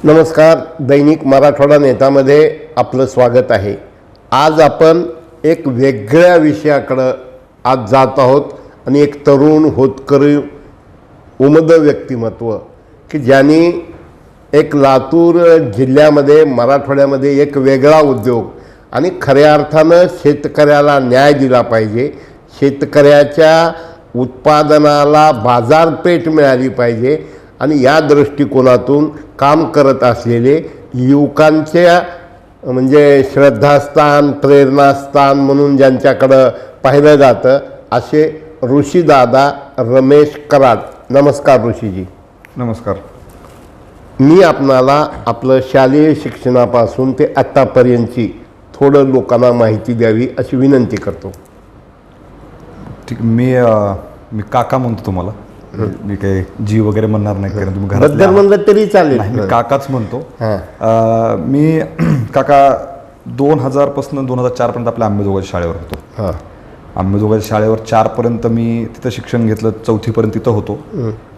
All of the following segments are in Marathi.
नमस्कार. दैनिक मराठवाडा नेतामध्ये आपलं स्वागत आहे. आज आपण एक वेगळ्या विषयाकडं आज जात आहोत आणि एक तरुण होतकरू उमद व्यक्तिमत्व की ज्यांनी एक लातूर जिल्ह्यामध्ये मराठवाड्यामध्ये एक वेगळा उद्योग आणि खऱ्या अर्थानं शेतकऱ्याला न्याय दिला पाहिजे, शेतकऱ्याच्या उत्पादनाला बाजारपेठ मिळाली पाहिजे आणि या दृष्टिकोनातून काम करत असलेले युवकांच्या म्हणजे श्रद्धास्थान, प्रेरणास्थान म्हणून ज्यांच्याकडं पाहिलं जातं असे ऋषीदादा रमेश कराड. नमस्कार ऋषीजी. नमस्कार. मी आपणाला आपलं शालेय शिक्षणापासून ते आत्तापर्यंतची थोडं लोकांना माहिती द्यावी अशी विनंती करतो. ठीक. मी काका म्हणतो तुम्हाला. मी काही जी वगैरे म्हणणार नाही, कारण तुम्ही बद्दल म्हणलं तरी चालेल. मी काकाच म्हणतो. मी काका 2000 पासून 2004 पर्यंत आपल्या अंबेजोगाई शाळेवर होतो. अंबेजोगाई शाळेवर 4 पर्यंत मी तिथं शिक्षण घेतलं. 4थी पर्यंत तिथं होतो.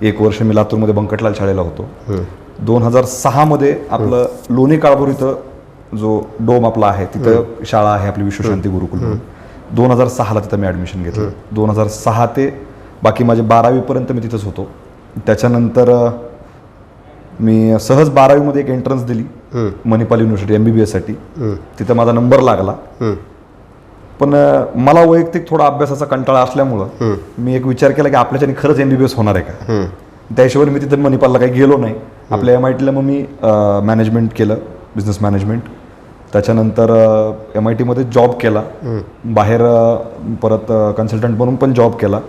1 वर्ष मी लातूरमध्ये बंकटलाल शाळेला होतो. 2006 मध्ये आपलं लोणी काळभोर इथं जो डोम आपला आहे तिथं शाळा आहे आपली विश्वशांती गुरुकुल म्हणून. 2006ला तिथं मी ॲडमिशन घेतलं. 2006 ते बाकी माझे 12वी पर्यंत मी तिथंच होतो. त्याच्यानंतर मी सहज 12वी मध्ये एक एंट्रन्स दिली मणिपाल युनिव्हर्सिटी MBBS साठी. तिथं माझा नंबर लागला. पण मला वैयक्तिक थोडा अभ्यासाचा कंटाळा असल्यामुळं मी एक विचार केला की आपल्याच्याने खरंच MBBS होणार आहे का. त्या हिशोबाने मी तिथं मणिपालला काही गेलो नाही. आपल्या MITला मग मी मॅनेजमेंट केलं, बिझनेस मॅनेजमेंट. त्याच्यानंतर MIT मध्ये जॉब केला. बाहेर परत कन्सल्टंट म्हणून पण जॉब केला.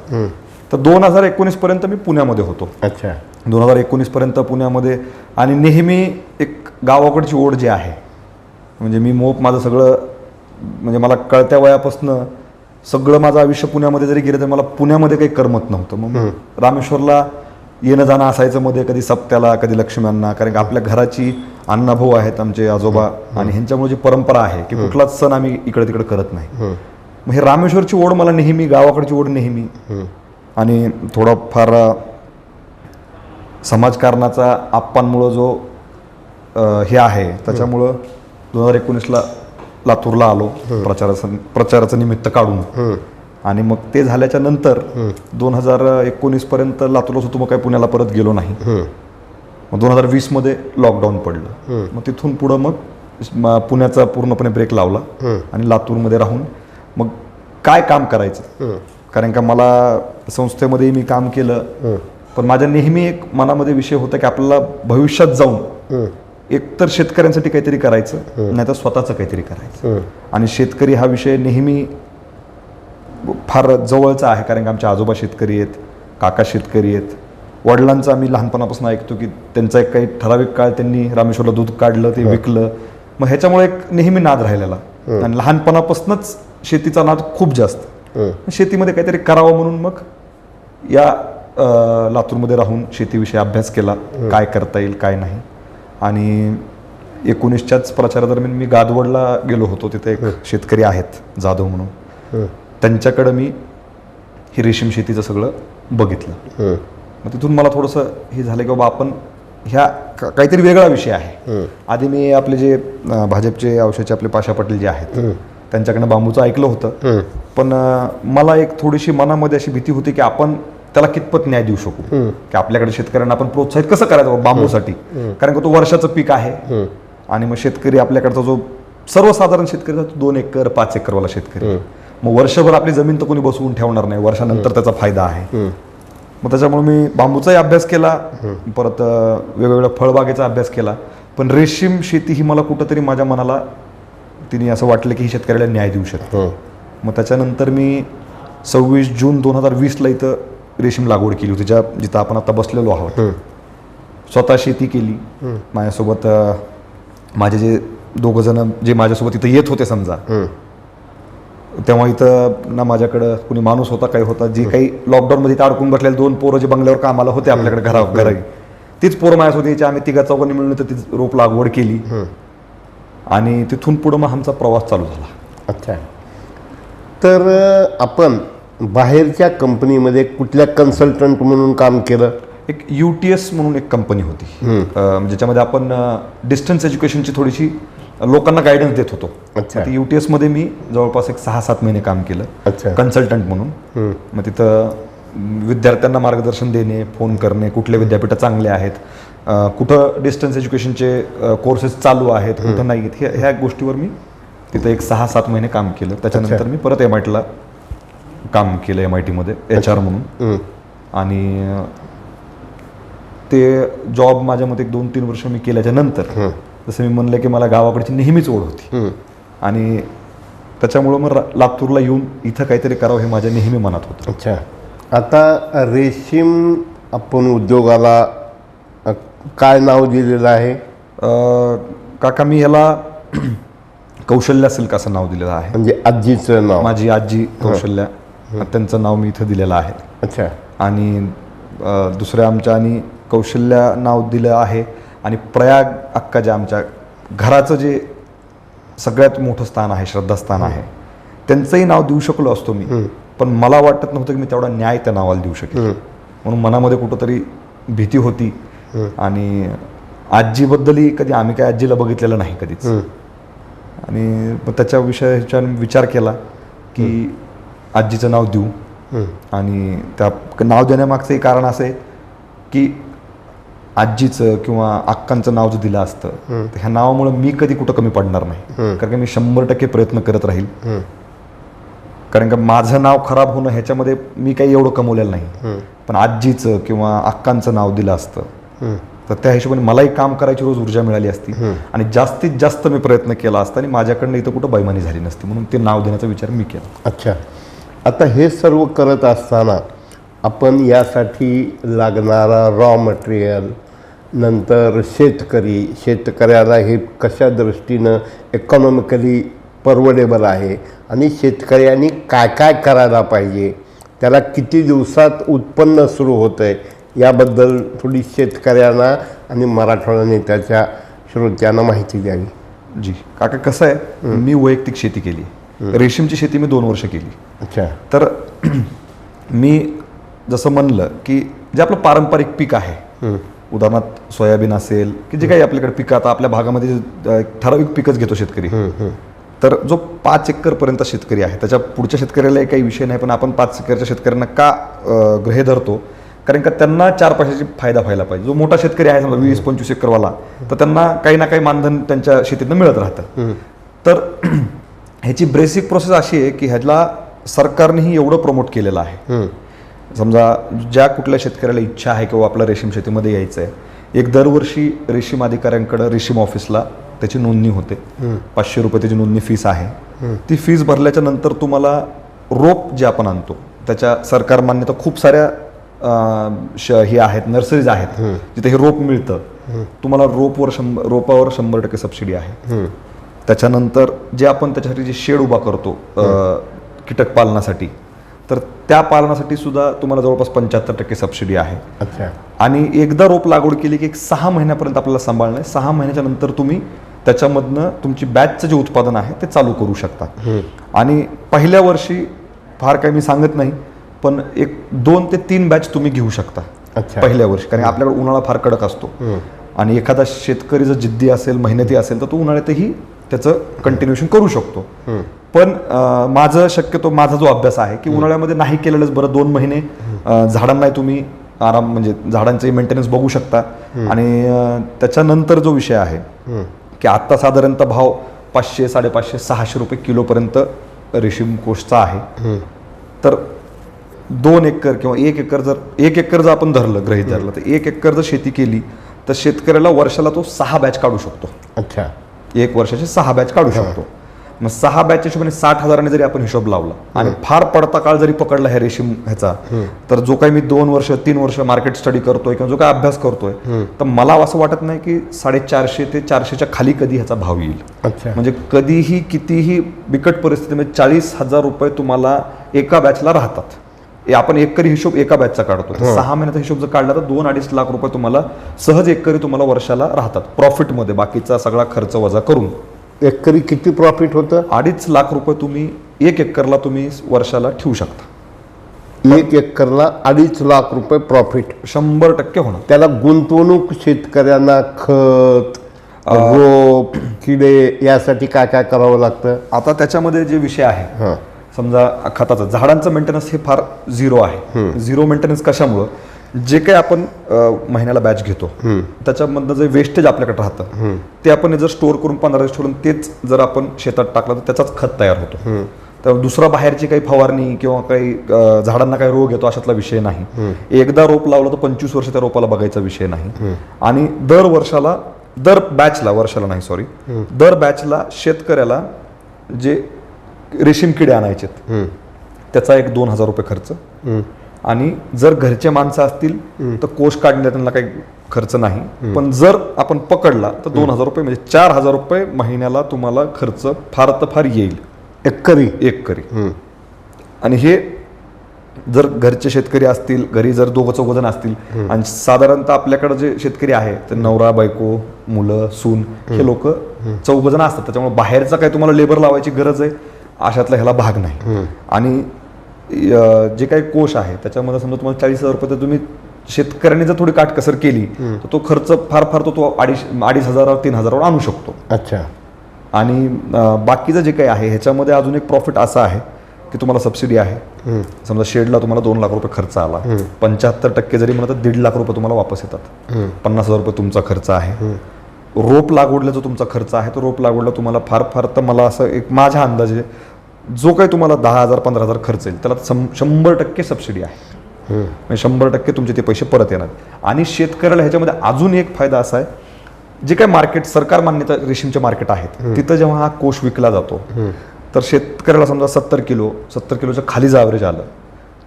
तर 2019 पर्यंत मी पुण्यामध्ये होतो. अच्छा. 2019 पर्यंत पुण्यामध्ये. आणि नेहमी एक गावाकडची ओढ जी आहे, म्हणजे मी माझं सगळं म्हणजे मला कळत्या वयापासनं सगळं माझं आयुष्य पुण्यामध्ये जरी गेलं तरी मला पुण्यामध्ये काही करमत नव्हतं. मग रामेश्वरला येणं जाणं असायचं मध्ये, कधी सप्त्याला, कधी लक्ष्म्यांना. कारण की आपल्या घराची अण्णाभाऊ आहेत आमचे आजोबा, आणि ह्यांच्यामुळे जी परंपरा आहे की कुठलाच सण आम्ही इकडे तिकडे करत नाही. मग हे रामेश्वरची ओढ मला नेहमी, गावाकडची ओढ नेहमी, आणि थोडाफार समाजकारणाचा आप्पांमुळं जो हे आहे त्याच्यामुळं 2019ला लातूरला आलो प्रचाराचं निमित्त काढून. आणि मग ते झाल्याच्या नंतर 2019 पर्यंत लातूरलाच होतो. मग काही पुण्याला परत गेलो नाही. मग 2020 मध्ये लॉकडाऊन पडलं. मग तिथून पुढं मग पुण्याचा पूर्णपणे ब्रेक लावला आणि लातूरमध्ये राहून मग काय काम करायचं. कारण का मला संस्थेमध्ये मी काम केलं, पण माझ्या नेहमी एक मनामध्ये विषय होता की आपल्याला भविष्यात जाऊन एकतर शेतकऱ्यांसाठी काहीतरी करायचं, नाहीतर स्वतःचं काहीतरी करायचं. आणि शेतकरी हा विषय नेहमी फार जवळचा आहे, कारण की आमचे आजोबा शेतकरी आहेत, काका शेतकरी आहेत. वडिलांचं आम्ही लहानपणापासून ऐकतो की त्यांचा एक काही ठराविक काळ त्यांनी रामेश्वरला दूध काढलं, ते विकलं. मग ह्याच्यामुळे एक नेहमी नाद राहिलेला. आणि लहानपणापासूनच शेतीचा नाद खूप जास्त. शेतीमध्ये काहीतरी करावं म्हणून मग या लातूरमध्ये राहून शेतीविषयी अभ्यास केला, काय करता येईल काय नाही. आणि 19च्याच प्रचारादरम्यान मी गादवडला गेलो होतो. तिथे एक शेतकरी आहेत जाधव म्हणून, त्यांच्याकडं मी हे रेशीम शेतीचं सगळं बघितलं. मग तिथून मला थोडंसं हे झालं की बाबा आपण ह्या काहीतरी वेगळा विषय आहे. आधी मी आपले जे भाजपचे औषधचे आपले पाशा पाटील जे आहेत त्यांच्याकडनं बांबूचं ऐकलं होतं. पण मला एक थोडीशी मनामध्ये अशी भीती होती की आपण त्याला कितपत न्याय देऊ शकू, की आपल्याकडे शेतकऱ्यांना आपण प्रोत्साहित कसं करायचं बांबूसाठी. कारण की तो वर्षाचं पीक आहे. आणि मग शेतकरी आपल्याकडचा जो सर्वसाधारण शेतकरी 2 एकर 5 एकरवाला शेतकरी, मग वर्षभर आपली जमीन तर कोणी बसवून ठेवणार नाही, वर्षानंतर त्याचा फायदा आहे. मग त्याच्यामुळे मी बांबूचाही अभ्यास केला, परत वेगवेगळ्या फळबागेचा अभ्यास केला. पण रेशीम शेती ही मला कुठंतरी माझ्या मनाला तिने असं वाटलं की ही शेतकऱ्याला न्याय देऊ शकते. मग त्याच्यानंतर मी 26 जून 2020ला इथं रेशीम लागवड केली होती, जिथं आपण आता बसलेलो आहोत. स्वतः शेती केली. माझ्यासोबत माझे जे 2 जण जे माझ्यासोबत इथं येत होते समजा, तेव्हा इथं ना माझ्याकडं कुणी माणूस होता काही होता, जे काही लॉकडाऊनमध्ये इथं अडकून बसलेले 2 पोरं जे बंगल्यावर कामाला होते आपल्याकडे घरी, तीच पोरं माझ्यासोबत यायची. आम्ही 3-4 मिळून तर ती रोप लागवड केली. आणि तिथून पुढं मग आमचा प्रवास चालू झाला. अच्छा. तर आपण बाहेरच्या कंपनीमध्ये कुठल्या कन्सल्टंट म्हणून काम केलं? एक UTS म्हणून एक कंपनी होती, ज्याच्यामध्ये आपण डिस्टन्स एज्युकेशनची थोडीशी लोकांना गायडन्स देत होतो. अच्छा. ती UTS मध्ये मी जवळपास एक 6-7 महिने काम केलं, अच्छा. कन्सल्टंट म्हणून. मग तिथं विद्यार्थ्यांना मार्गदर्शन देणे, फोन करणे, कुठले विद्यापीठ चांगले आहेत, कुठं डिस्टन्स एज्युकेशनचे कोर्सेस चालू आहेत, कुठं नाही आहेत, ह्या गोष्टीवर मी तिथं एक 6-7 महिने काम केलं. त्याच्यानंतर मी परत MIT ला काम केलं, MIT मध्ये HR म्हणून. आणि ते जॉब माझ्या मते 2-3 वर्ष मी केल्याच्या नंतर जसं मी म्हणलं की मला गावाकडची नेहमीच ओढ होती, आणि त्याच्यामुळं मग लातूरला येऊन इथं काहीतरी करावं हे माझ्या नेहमी मनात होतं. अच्छा. आता रेशीम आपण उद्योगाला काय नाव दिलेलं आहे? काका मी ह्याला कौशल्या सिल्क असं नाव दिलेलं आहे. म्हणजे आजीचं नाव? माझी आजी कौशल्या, त्यांचं नाव मी इथं दिलेलं आहे. अच्छा. आणि दुसऱ्या आमच्या आणि कौशल्या नाव दिलं आहे. आणि प्रयाग अक्का जे आमच्या घराचं जे सगळ्यात मोठं स्थान आहे, श्रद्धास्थान आहे, त्यांचंही नाव देऊ शकलो असतो मी, पण मला वाटत नव्हतं की मी तेवढा न्याय त्या नावाला देऊ शकेन. म्हणून मनामध्ये कुठंतरी भीती होती. आणि आजीबद्दलही कधी आम्ही काय आजीला बघितलेलं नाही कधीच. आणि त्याच्या विषयाचा विचार केला की आजीचं नाव देऊ. आणि त्या नाव देण्यामागचंही कारण असं आहे की आजीचं किंवा अक्कांचं नाव जर दिलं असतं तर ह्या नावामुळे मी कधी कुठं कमी पडणार नाही, कारण की मी 100% प्रयत्न करत राहील. कारण का माझं नाव खराब होणं ह्याच्यामध्ये मी काही एवढं कमवलेलं नाही, पण आजीचं किंवा अक्कांचं नाव दिलं असतं तर त्या हिशोबाने मलाही काम करायची रोज ऊर्जा मिळाली असती, आणि जास्तीत जास्त मी प्रयत्न केला असता, आणि माझ्याकडनं इथं कुठं बैमानी झाली नसती. म्हणून ते नाव देण्याचा विचार मी केला. अच्छा. आता हे सर्व करत असताना आपण यासाठी लागणारा रॉ मटेरियल, नंतर शेतकऱ्याला हे कशा दृष्टीनं इकॉनॉमिकली परवडेबल आहे, आणि शेतकऱ्यांनी काय काय करायला पाहिजे, त्याला किती दिवसात उत्पन्न सुरू होतं आहे, याबद्दल थोडी शेतकऱ्यांना आणि मराठवाडा नेत्याच्या श्रोत्यांना माहिती द्यावी. जी काका, कसं आहे, मी वैयक्तिक शेती केली. रेशीमची शेती मी 2 वर्ष केली. अच्छा. तर मी जसं म्हणलं की जे आपलं पारंपरिक पीक आहे, उदाहरणार्थ सोयाबीन असेल की जे काही आपल्याकडे पिकं, आता आपल्या भागामध्ये ठराविक पिकच घेतो शेतकरी, तर जो 5 एकरपर्यंत शेतकरी आहे, त्याच्या पुढच्या शेतकऱ्याला काही विषय नाही, पण आपण 5 एकरच्या शेतकऱ्यांना का गृहीत धरतो, कारण का त्यांना 4 पैशाची फायदा व्हायला पाहिजे. जो मोठा शेतकरी आहे समजा 20-25 एकरवाला, तर त्यांना काही ना काही मानधन त्यांच्या शेतीतनं मिळत राहतं. तर ह्याची बेसिक प्रोसेस अशी आहे की ह्याला सरकारनेही एवढं प्रमोट केलेलं आहे. समजा ज्या कुठल्या शेतकऱ्याला इच्छा आहे किंवा आपल्या रेशीम शेतीमध्ये यायचं आहे, एक दरवर्षी रेशीम अधिकाऱ्यांकडे रेशीम ऑफिसला त्याची नोंदणी होते. 500 रुपये त्याची नोंदणी फीस आहे. ती फीस भरल्याच्या नंतर तुम्हाला रोप जे आपण आणतो त्याच्या सरकार मान्यता खूप साऱ्या हे आहेत, नर्सरीज आहेत जिथे हे रोप मिळतं. तुम्हाला रोपावर 100% सबसिडी आहे. त्याच्यानंतर जे आपण त्याच्यासाठी जे शेड उभा करतो कीटक पालनासाठी, तर त्या पालनासाठी सुद्धा तुम्हाला जवळपास 75% सबसिडी आहे. अच्छा. आणि एकदा रोप लागवड केली की 6 महिन्यापर्यंत आपल्याला सांभाळणं आहे. 6 महिन्याच्या नंतर तुम्ही त्याच्यामधनं तुमची बॅचचं जे उत्पादन आहे ते चालू करू शकता. आणि पहिल्या वर्षी फार काही मी सांगत नाही, पण एक 2 ते 3 बॅच तुम्ही घेऊ शकता पहिल्या वर्षी, कारण आपल्याकडे उन्हाळा फार कडक असतो. आणि एखादा शेतकरी जर जिद्दी असेल, मेहनती असेल, तर तो उन्हाळ्यातही त्याचं कंटिन्युएशन करू शकतो. पण माझं शक्यतो माझा जो अभ्यास आहे की उन्हाळ्यामध्ये नाही केलेलंच बरं. 2 महिने झाडांनाही तुम्ही आराम, म्हणजे झाडांचे मेंटेनन्स बघू शकता. आणि त्याच्यानंतर जो विषय आहे की आत्ता साधारणतः भाव 500, 550, 600 रुपये किलोपर्यंत रेशीम कोषचा आहे. तर 2 एकर किंवा 1 एकर जर आपण गृहीत धरलं, तर 1 एकर जर शेती केली तर शेतकऱ्याला वर्षाला तो 6 बॅच काढू शकतो. अच्छा. 1 वर्षाचे 6 बॅच काढू शकतो. मग 6 बॅचच्या हिशोबाने 60,000 जरी आपण हिशोब लावला आणि फार पडता काळ जरी पकडला ह्या रेशीम ह्याचा, तर जो काही मी 2 वर्ष 3 वर्ष मार्केट स्टडी करतोय किंवा जो काही अभ्यास करतोय, तर मला असं वाटत नाही की 450 ते 400च्या खाली कधी ह्याचा भाव येईल. म्हणजे कधीही कितीही बिकट परिस्थितीमध्ये 40,000 रुपये तुम्हाला एका बॅचला राहतात. आपण एकरी हिशोब एका बॅचचा काढतो, 6 महिन्याचा हिशोब जर काढला तर 2-2.5 लाख रुपये तुम्हाला सहज एकरी तुम्हाला वर्षाला राहतात प्रॉफिटमध्ये, बाकीचा सगळा खर्च वजा करून. एकरी किती प्रॉफिट होतं? 2.5 लाख रुपये तुम्ही 1 एकरला तुम्ही वर्षाला ठेवू शकता. 1 एकरला 2.5 लाख रुपये प्रॉफिट. 100% होणार. त्याला गुंतवणूक शेतकऱ्यांना खत, रोप, किडे यासाठी काय काय करावं लागतं? आता त्याच्यामध्ये जे विषय आहे, हां समजा खताचं, झाडांचं मेंटेनन्स हे फार झिरो आहे. झिरो मेंटेनन्स कशामुळं? जे काही आपण महिन्याला बॅच घेतो त्याच्यामधनं जे वेस्टेज आपल्याकडे राहतं ते आपण जर स्टोअर करून 15 दिवस ठेवून तेच जर आपण शेतात टाकलं तर त्याचाच खत तयार होतो. तर दुसरा बाहेरची काही फवारणी किंवा काही झाडांना काही रोग येतो अशातला विषय नाही. एकदा रोप लावलं तर 25 वर्ष त्या रोपाला बघायचा विषय नाही. आणि दर बॅचला शेतकऱ्याला जे रेशीम किडे आणायचे त्याचा एक 2,000 रुपये खर्च. आणि जर घरचे माणसं असतील तर कोष काढण्यात त्यांना काही खर्च नाही. पण जर आपण पकडला तर 2,000 रुपये म्हणजे 4,000 रुपये महिन्याला तुम्हाला खर्च फार तर फार येईल एकरी. आणि हे जर घरचे शेतकरी असतील, घरी जर 2-4 जण असतील, आणि साधारणतः आपल्याकडे जे शेतकरी आहे ते नवरा बायको मुलं सून हे लोक 4 जण असतात. त्याच्यामुळे बाहेरचा काही तुम्हाला लेबर लावायची गरज आहे अशातला ह्याला भाग नाही. आणि जे काही कोष आहे त्याच्यामध्ये समजा तुम्हाला 40,000 रुपये तर तुम्ही शेतकऱ्यांनी जर थोडी काटकसर केली तर तो खर्च फार फार तो 2,500-3,000 आणू शकतो. अच्छा. आणि बाकीचं जे काही आहे ह्याच्यामध्ये अजून एक प्रॉफिट असा आहे की तुम्हाला सबसिडी आहे. समजा शेडला तुम्हाला 2 लाख रुपये खर्च आला, 75% जरी म्हणत 1.5 लाख रुपये तुम्हाला वापस येतात. 50,000 रुपये तुमचा खर्च आहे. रोप लागवडला जो तुमचा खर्च आहे तो रोप लागवडला तुम्हाला फार फार तर मला असं एक माझ्या अंदाजे जो काही तुम्हाला 10,000-15,000 खर्च येईल त्याला 100% सबसिडी आहे. म्हणजे 100% तुमचे ते पैसे परत येणार. आणि शेतकऱ्याला ह्याच्यामध्ये अजून एक फायदा असा आहे, जे काही मार्केट सरकार मान्यता रेशीमचे मार्केट आहेत तिथं जेव्हा हा कोष विकला जातो तर शेतकऱ्याला समजा 70 किलोच्या खाली जर ॲव्हरेज आलं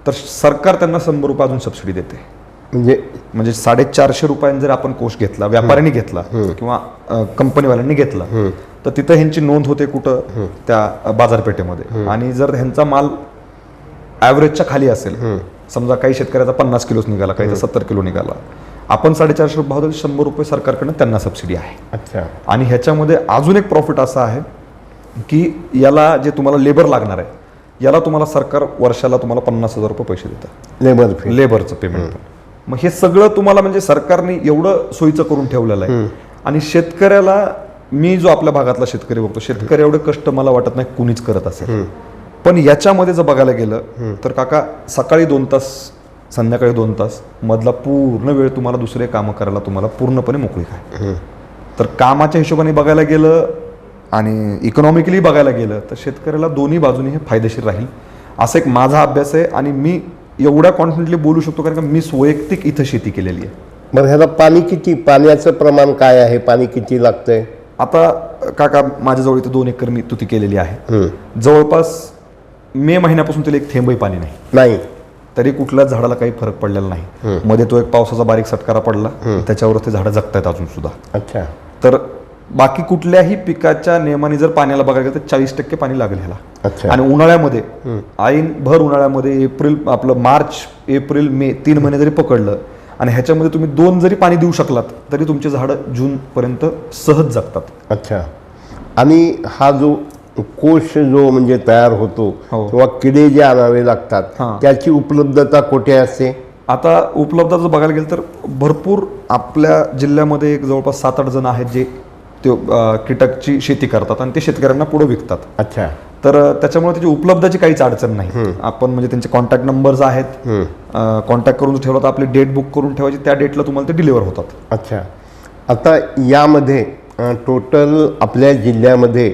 तर सरकार त्यांना 100 रुपये अजून सबसिडी देते. म्हणजे 450 रुपयांनी जर आपण कोष घेतला, व्यापाऱ्यांनी घेतला किंवा कंपनीवाल्यांनी घेतला तर तिथं ह्यांची नोंद होते कुठं? त्या बाजारपेठेमध्ये. आणि जर ह्यांचा माल ॲव्हरेजच्या खाली असेल, समजा काही शेतकऱ्याचा 50 किलोच निघाला, काही 70 किलो निघाला, आपण 450 रुपये भाव 100 रुपये सरकारकडनं त्यांना सबसिडी आहे. अच्छा. आणि ह्याच्यामध्ये अजून एक प्रॉफिट असा आहे की याला जे तुम्हाला लेबर लागणार आहे याला तुम्हाला सरकार वर्षाला तुम्हाला 50,000 रुपये पैसे देतात लेबरचं पेमेंट. मग हे सगळं तुम्हाला म्हणजे सरकारने एवढं सोयीचं करून ठेवलेलं आहे. आणि शेतकऱ्याला, मी जो आपल्या भागातला शेतकरी बघतो, शेतकरी एवढे कष्ट मला वाटत नाही कुणीच करत असेल. पण याच्यामध्ये जर बघायला गेलं तर काका सकाळी 2 तास संध्याकाळी 2 तास मधला पूर्ण वेळ तुम्हाला दुसरे कामं करायला तुम्हाला पूर्णपणे मोकळीक आहे. तर कामाच्या हिशोबाने बघायला गेलं आणि इकॉनॉमिकली बघायला गेलं तर शेतकऱ्याला दोन्ही बाजूने हे फायदेशीर राहील असा एक माझा अभ्यास आहे. आणि मी एवढ्या कॉन्फिडेंटली बोलू शकतो कारण का मी वैयक्तिक इथं शेती केलेली आहे. मग ह्याला पाण्याचं प्रमाण काय आहे? पाणी किती लागतंय? आता काका माझ्याजवळ इथे 2 एकर मी तुती केलेली आहे. जवळपास मे महिन्यापासून तिला एक थेंबही पाणी नाही. तरी कुठल्याच झाडाला काही फरक पडलेला नाही. मध्ये तो एक पावसाचा बारीक सटकारा पडला, त्याच्यावर ते झाडं जगतायत अजून सुद्धा. अच्छा. तर बाकी कुठल्याही पिकाच्या नियमाने जर पाण्याला बघायला गेलं तर 40% पाणी लागेल ह्याला. आणि उन्हाळ्यामध्ये भर उन्हाळ्यामध्ये मार्च एप्रिल मे 3 महिने जरी पकडलं आणि ह्याच्यामध्ये तुम्ही 2 जरी पाणी देऊ शकलात तरी तुमचे झाडं जून पर्यंत सहज जगतात. अच्छा. आणि हा जो कोश जो म्हणजे तयार होतो किंवा किडे जे आणावे लागतात त्याची उपलब्धता कुठे असते? आता उपलब्धता जर बघायला गेलं तर भरपूर आपल्या जिल्ह्यामध्ये एक जवळपास 7-8 जण आहेत जे कीटकची शेती करतात आणि ते शेतकऱ्यांना पुढे विकतात. अच्छा. तर त्याच्यामुळे त्याची उपलब्धाची काहीच अडचण नाही. आपण म्हणजे त्यांचे कॉन्टॅक्ट नंबर्स आहेत, कॉन्टॅक्ट करून ठेवला तर आपली डेट बुक करून ठेवायची, त्या डेटला तुम्हाला ते डिलिव्हर होतात. अच्छा. आता यामध्ये टोटल आपल्या जिल्ह्यामध्ये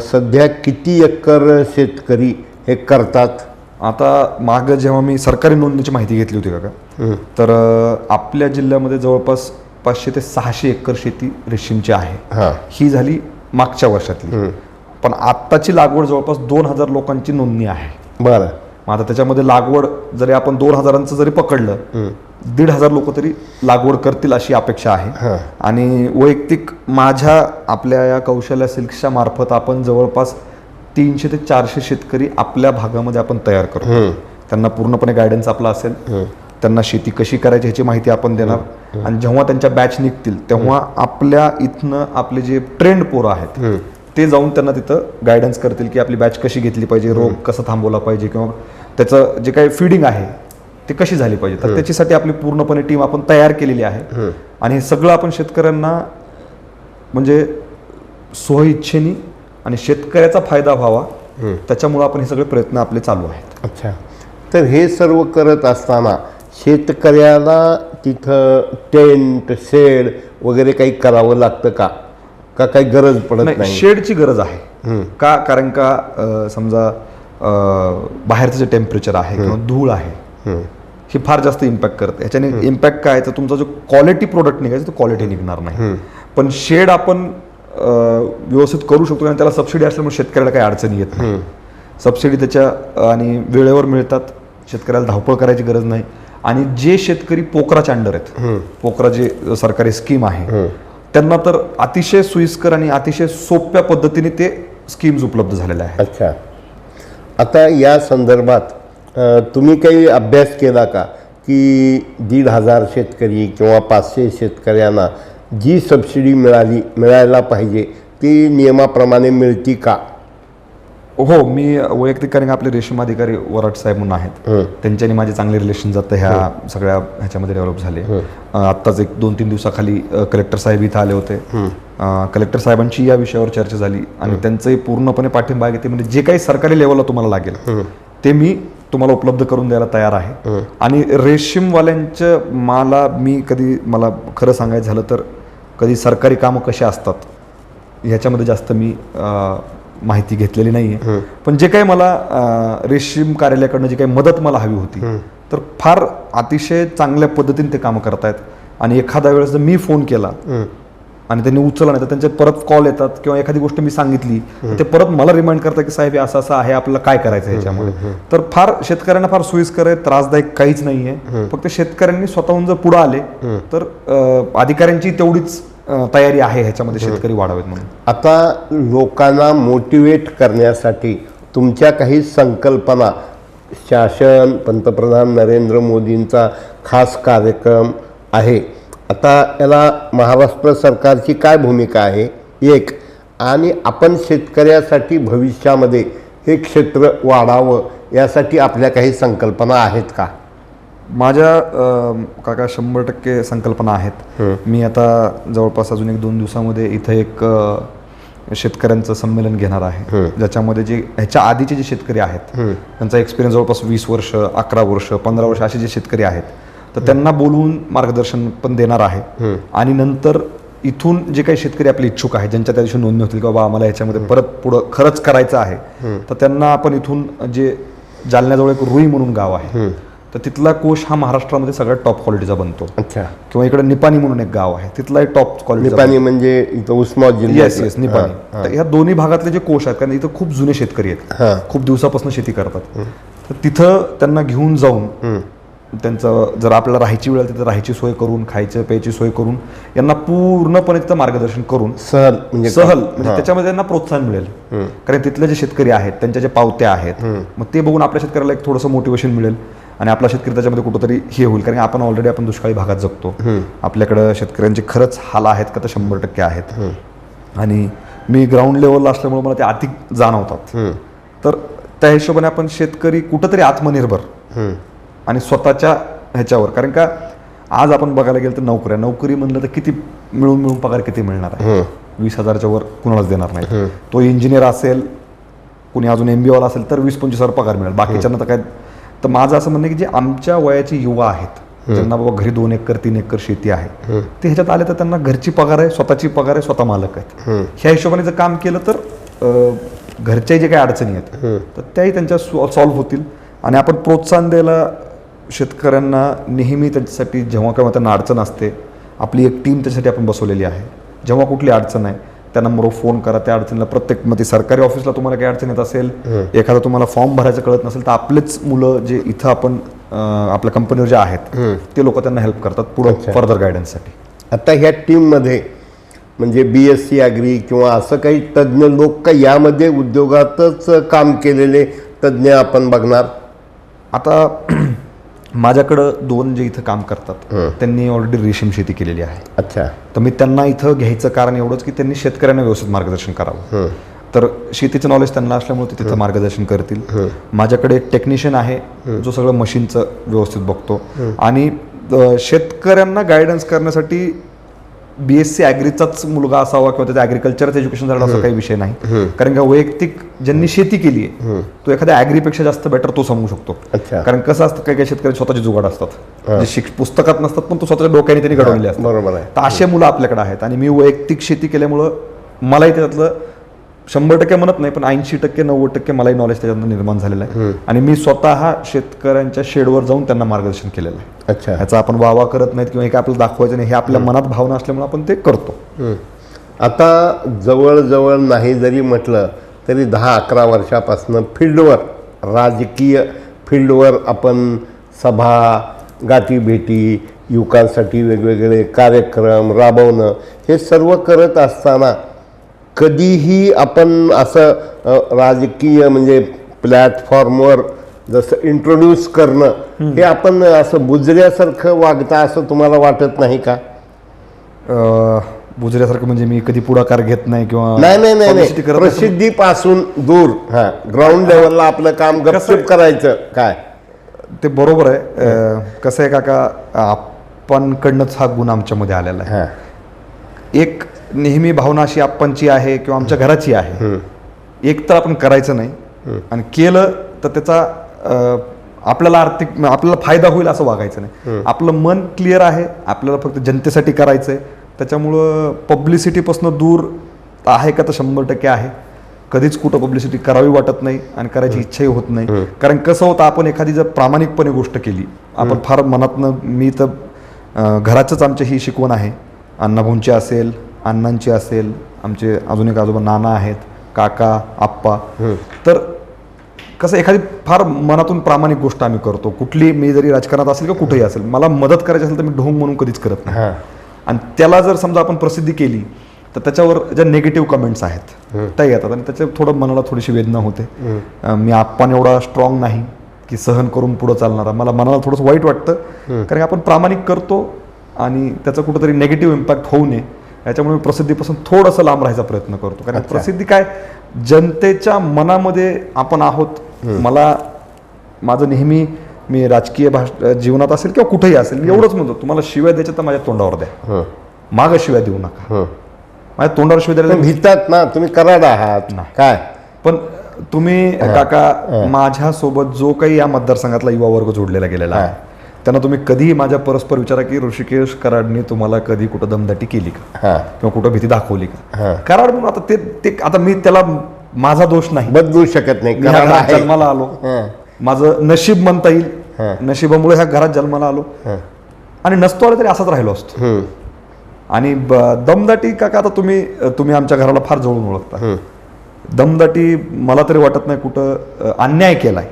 सध्या किती एकर शेतकरी हे करतात? आता मागं जेव्हा मी सरकारी नोंदणीची माहिती घेतली होती काका तर आपल्या जिल्ह्यामध्ये जवळपास 500 ते 600 एकर शेती रेशीमची आहे. ही झाली मागच्या वर्षातली. पण आत्ताची लागवड जवळपास 2,000 लोकांची नोंदणी आहे. बरं. मग आता त्याच्यामध्ये लागवड जरी आपण 2,000चं जरी पकडलं 1,500 लोक तरी लागवड करतील अशी अपेक्षा आहे. आणि वैयक्तिक माझ्या आपल्या या कौशल्य सिल्क्सच्या मार्फत आपण जवळपास 300 ते 400 शेतकरी आपल्या भागामध्ये आपण तयार करतो. त्यांना पूर्णपणे गायडन्स आपला असेल, त्यांना शेती कशी करायची ह्याची माहिती आपण देणार. आणि जेव्हा त्यांच्या बॅच निघतील तेव्हा आपल्या इथनं आपले जे ट्रेंड पोरं आहेत ते जाऊन त्यांना तिथं गायडन्स करतील की आपली बॅच कशी घेतली पाहिजे, रोग कसा थांबवला पाहिजे किंवा त्याचं जे काही फिडिंग आहे ते कशी झाली पाहिजे, तर त्याच्यासाठी आपली पूर्णपणे टीम आपण तयार केलेली आहे. आणि हे सगळं आपण शेतकऱ्यांना म्हणजे स्वइच्छेने आणि शेतकऱ्याचा फायदा व्हावा त्याच्यामुळे आपण हे सगळे प्रयत्न आपले चालू आहेत. अच्छा, तर हे सर्व करत असताना शेतकऱ्याला तिथं टेंट शेड वगैरे काही करावं लागतं का काही गरज पडत नाही? शेडची गरज आहे का, कारण का समजा बाहेरचं जे टेम्परेचर आहे किंवा धूळ आहे हे फार जास्त इम्पॅक्ट करते. ह्याच्याने इम्पॅक्ट काय तर तुमचा जो क्वालिटी प्रोडक्ट निघायचा तो क्वालिटी निघणार नाही. पण शेड आपण व्यवस्थित करू शकतो आणि त्याला सबसिडी असल्यामुळे शेतकऱ्याला काही अडचणी येत नाही. सबसिडी त्याच्या आणि वेळेवर मिळतात, शेतकऱ्याला धावपळ करायची गरज नाही. आणि जे शेतकरी पोखराच्या अंडर आहेत, पोखरा जे सरकारी स्कीम आहे त्यांना तर अतिशय सोयीस्कर आणि अतिशय सोप्या पद्धतीने ते स्कीम्स उपलब्ध झालेल्या आहेत. अच्छा, आता या संदर्भात तुम्ही काही अभ्यास केला का की 1,500 शेतकरी किंवा 500 शेतकऱ्यांना जी सबसिडी मिळायला पाहिजे ती नियमाप्रमाणे मिळती का? हो, मी वैयक्तिक कारण आपले रेशीम अधिकारी वराट साहेब म्हणून आहेत, त्यांच्यानी माझे चांगले रिलेशन जातं ह्या सगळ्या ह्याच्यामध्ये डेव्हलप झाले. आत्ताच एक 2-3 दिवसाखाली कलेक्टर साहेब इथं आले होते. कलेक्टर साहेबांची या विषयावर चर्चा झाली आणि त्यांचंही पूर्णपणे पाठिंबा आहे. ते म्हणजे जे काही सरकारी लेवलला तुम्हाला लागेल ते मी तुम्हाला उपलब्ध करून द्यायला तयार आहे. आणि रेशीमवाल्यांच्या मला खरं सांगायचं झालं तर कधी सरकारी कामं कशी असतात ह्याच्यामध्ये जास्त मी माहिती घेतलेली नाही आहे. पण जे काही मला रेशीम कार्यालयाकडनं जी काही मदत मला हवी होती तर फार अतिशय चांगल्या पद्धतीने ते कामं करतायत. आणि एखाद्या वेळेस जर मी फोन केला आणि त्यांनी उचलला नाही तर त्यांचे परत कॉल येतात किंवा एखादी गोष्ट मी सांगितली ते परत मला रिमाइंड करतात की साहेब असं असं आहे, आपल्याला काय करायचं ह्याच्यामध्ये. तर फार शेतकऱ्यांना फार सोयीस्कर आहे, त्रासदायक काहीच नाही आहे. फक्त शेतकऱ्यांनी स्वतःहून जर पुढे आले तर अधिकाऱ्यांची तेवढीच तयारी आहे ह्याच्यामध्ये शेतकरी वाढावेत म्हणून. आता लोकांना मोटिवेट करण्यासाठी तुमच्या काही संकल्पना, शासन पंतप्रधान नरेंद्र मोदींचा खास कार्यक्रम आहे, आता याला महाराष्ट्र सरकारची काय भूमिका आहे एक, आणि आपण शेतकऱ्यासाठी भविष्यामध्ये हे क्षेत्र वाढावं यासाठी आपल्या काही संकल्पना आहेत का? माझ्या काका 100% संकल्पना आहेत. मी आता जवळपास अजून 1-2 दिवसामध्ये इथं एक शेतकऱ्यांचं संमेलन घेणार आहे, ज्याच्यामध्ये जे ह्याच्या आधीचे जे शेतकरी आहेत त्यांचा एक्सपिरियन्स जवळपास 20 वर्ष, 11 वर्ष, 15 वर्ष असे जे शेतकरी आहेत तर त्यांना बोलवून मार्गदर्शन पण देणार आहे. आणि नंतर इथून जे काही शेतकरी आपले इच्छुक आहेत, ज्यांच्या त्या दिवशी नोंदणी होतील की बाबा आम्हाला ह्याच्यामध्ये परत पुढं खरंच करायचं आहे, तर त्यांना आपण इथून जे जालन्याजवळ एक रुई म्हणून गाव आहे तर तिथला कोश हा महाराष्ट्रामध्ये सगळ्यात टॉप क्वालिटीचा बनतो. अच्छा, किंवा इकडे निपाणी म्हणून एक गाव आहे, तिथला एक टॉप क्वालिटी. निपाणी म्हणजे इथं उस्मानाबाद जिल्ह्यात? येस, निपाणी. तर ह्या दोन्ही भागातले जे कोश आहेत, कारण इथं खूप जुने शेतकरी आहेत, खूप दिवसापासून शेती करतात, तर तिथं त्यांना घेऊन जाऊन त्यांचं जर आपल्याला राहायची वेळ तिथं राहायची सोय करून, खायचं प्यायची सोय करून, यांना पूर्णपणे तिथं मार्गदर्शन करून सहल म्हणजे त्याच्यामध्ये त्यांना प्रोत्साहन मिळेल. कारण तिथले जे शेतकरी आहेत त्यांच्या ज्या पावत्या आहेत मग ते बघून आपल्या शेतकऱ्याला एक थोडंसं मोटिवेशन मिळेल आणि आपला शेतकरी त्याच्यामध्ये कुठंतरी हे होईल. कारण आपण ऑलरेडी आपण दुष्काळी भागात जगतो, आपल्याकडं शेतकऱ्यांचे खरंच हाल आहेत का तर 100% आहेत. आणि मी ग्राउंड लेवलला असल्यामुळे मला ते अधिक जाणवतात. तर त्या हिशोबाने आपण शेतकरी कुठंतरी आत्मनिर्भर आणि स्वतःच्या ह्याच्यावर, कारण का आज आपण बघायला गेलं तर नोकरी म्हणलं तर किती मिळून पगार किती मिळणार आहे? 20,000च्या वर कुणालाच देणार नाही. तो इंजिनियर असेल, कुणी अजून MBA वाला असेल तर 20-25,000 पगार मिळेल, बाकीच्यांना तर काय. तर माझं असं म्हणणं की जे आमच्या वयाचे युवा आहेत, ज्यांना बाबा घरी 2 एकर 3 एकर शेती आहे, ते ह्याच्यात आले तर त्यांना घरची पगार आहे, स्वतःची पगार आहे, स्वतः मालक आहेत. ह्या हिशोबाने जर काम केलं तर घरच्या जे काही अडचणी आहेत तर त्याही त्यांच्या सॉल्व्ह होतील. आणि आपण प्रोत्साहन द्यायला शेतकऱ्यांना नेहमी त्यांच्यासाठी जेव्हा केव्हा त्यांना अडचण असते, आपली एक टीम त्याच्यासाठी आपण बसवलेली आहे. जेव्हा कुठली अडचण आहे त्या नंबरवर फोन करा. त्या अडचणीला प्रत्येक मध्ये सरकारी ऑफिसला तुम्हाला काही अडचण येत असेल, एखादा तुम्हाला फॉर्म भरायचं कळत नसेल तर आपलेच मुलं जे इथं आपण आपल्या कंपनीवर जे आहेत ते लोक त्यांना हेल्प करतात पुढे फर्दर गायडन्ससाठी. आता ह्या टीममध्ये म्हणजे BSc ॲग्री किंवा असं काही तज्ज्ञ लोक का यामध्ये उद्योगातच काम केलेले तज्ज्ञ आपण बघणार? आता माझ्याकडं 2 जे इथं काम करतात त्यांनी ऑलरेडी रेशीम शेती केलेली आहे. अच्छा, तर मी त्यांना इथं घ्यायचं कारण एवढंच की त्यांनी शेतकऱ्यांना व्यवस्थित मार्गदर्शन करावं. तर शेतीचं नॉलेज त्यांना असल्यामुळे ते तिथं मार्गदर्शन करतील. माझ्याकडे एक टेक्निशियन आहे जो सगळं मशीनचं व्यवस्थित बघतो. आणि शेतकऱ्यांना गायडन्स करण्यासाठी BSc ॲग्रीचाच मुलगा असावा किंवा त्याचं ॲग्रिकल्चरचं एज्युकेशन झालं असं काही विषय नाही. कारण का वैयक्तिक ज्यांनी शेती केली आहे तो एखाद्या ॲग्रीपेक्षा जास्त बेटर तो समजू शकतो. कारण कसं असतं काही काही शेतकरी स्वतःचे जुगाड असतात जे पुस्तकात नसतात पण तो स्वतःच्या डोक्याने त्यांनी घडवलेले असतात. बरोबर आहे. तर असे मुलं आपल्याकडे आहेत. आणि मी वैयक्तिक शेती केल्यामुळं मलाही त्याच्यातलं 100% म्हणत नाही पण 80% 90% मलाही नॉलेज त्याच्यातनं निर्माण झालेलं आहे. आणि मी स्वतः शेतकऱ्यांच्या शेडवर जाऊन त्यांना मार्गदर्शन केलेलं आहे. अच्छा. ह्याचा आपण वावा करत नाहीत किंवा हे काय आपल्याला दाखवायचं नाही, हे आपल्या मनात भावना असल्यामुळे आपण ते करतो. आता जवळजवळ नाही जरी म्हटलं तरी 10-11 वर्षापासून फील्डवर, राजकीय फील्डवर आपण सभा, गाठीभेटी, युवकांसाठी वेगवेगळे कार्यक्रम राबवणं हे सर्व करत असताना कधीही आपण असं राजकीय म्हणजे प्लॅटफॉर्मवर जसं इंट्रोड्यूस करणं हे आपण असं बुजऱ्यासारखं वागता असं तुम्हाला वाटत नाही का? बुजऱ्यासारखं म्हणजे मी कधी पुढाकार घेत नाही किंवा नाही प्रसिद्धीपासून दूर, ग्राउंड लेवलला आपलं काम गपचूप करायचं काय? ते बरोबर आहे. कसं आहे काका, आपण कडनंच हा गुण आमच्यामध्ये आलेला आहे. एक नेहमी भावना अशी आपणची आहे किंवा आमच्या घराची आहे, एक तर आपण करायचं नाही आणि केलं तर त्याचा आपल्याला आपल्याला फायदा होईल असं वागायचं नाही. आपलं मन क्लिअर आहे, आपल्याला फक्त जनतेसाठी करायचं आहे. त्याच्यामुळं पब्लिसिटीपासून दूर आहे का तर 100% आहे. कधीच कुठं पब्लिसिटी करावी वाटत नाही आणि करायची इच्छाही होत नाही. कारण कसं होतं, आपण एखादी जर प्रामाणिकपणे गोष्ट केली, आपण फार मनातनं, मी तर घराचंच आमची ही शिकवण आहे, अण्णाभाऊंची असेल, अण्णांची असेल, आमचे अजून एक आजोबा नाना आहेत, काका, आप्पा. तर कसं एखादी फार मनातून प्रामाणिक गोष्ट आम्ही करतो. कुठली, मी जरी राजकारणात असेल किंवा कुठेही असेल, मला मदत करायची असेल तर मी ढोंग म्हणून कधीच करत नाही. आणि त्याला जर समजा आपण प्रसिद्धी केली तर त्याच्यावर ज्या निगेटिव्ह कमेंट्स आहेत त्या येतात आणि त्याच्या थोडं मनाला थोडीशी वेदना होते. मी आपण एवढा स्ट्रॉंग नाही की सहन करून पुढं चालणारा, मला मनाला थोडंसं वाईट वाटतं. कारण आपण प्रामाणिक करतो आणि त्याचा कुठंतरी निगेटिव्ह इम्पॅक्ट होऊ नये याच्यामुळे मी प्रसिद्धीपासून थोडंसं लांब राहायचा प्रयत्न करतो. कारण प्रसिद्धी काय, जनतेच्या मनामध्ये आपण आहोत. मला माझं नेहमी, मी राजकीय जीवनात असेल किंवा कुठेही असेल, मी एवढंच म्हणतो, तुम्हाला शिव्या द्यायच्या तर माझ्या तोंडावर द्या, मागं शिव्या देऊ नका. माझ्या तोंडावर शिव्या द्यायला भीतात ना, तुम्ही कराड आहात काय. पण तुम्ही काका, माझ्यासोबत जो काही या मतदारसंघातला युवा वर्ग जोडलेला गेलेला आहे त्यांना तुम्ही कधीही माझ्या परस्पर विचारा की ऋषिकेश कराडने तुम्हाला कधी कुठं दमदाटी केली का किंवा कुठं भीती दाखवली का? कराड म्हणून आता ते आता मी त्याला माझा दोष नाही, बदलू शकत नाही. जन्माला आलो, माझं नशीब म्हणता येईल, नशिबामुळे ह्या घरात जन्माला आलो आणि नसतो आलो तरी असाच राहिलो असतो. आणि दमदाटी काका, आता तुम्ही आमच्या घराला फार जवळून ओळखता. दमदाटी मला तरी वाटत नाही कुठं अन्याय केलाय.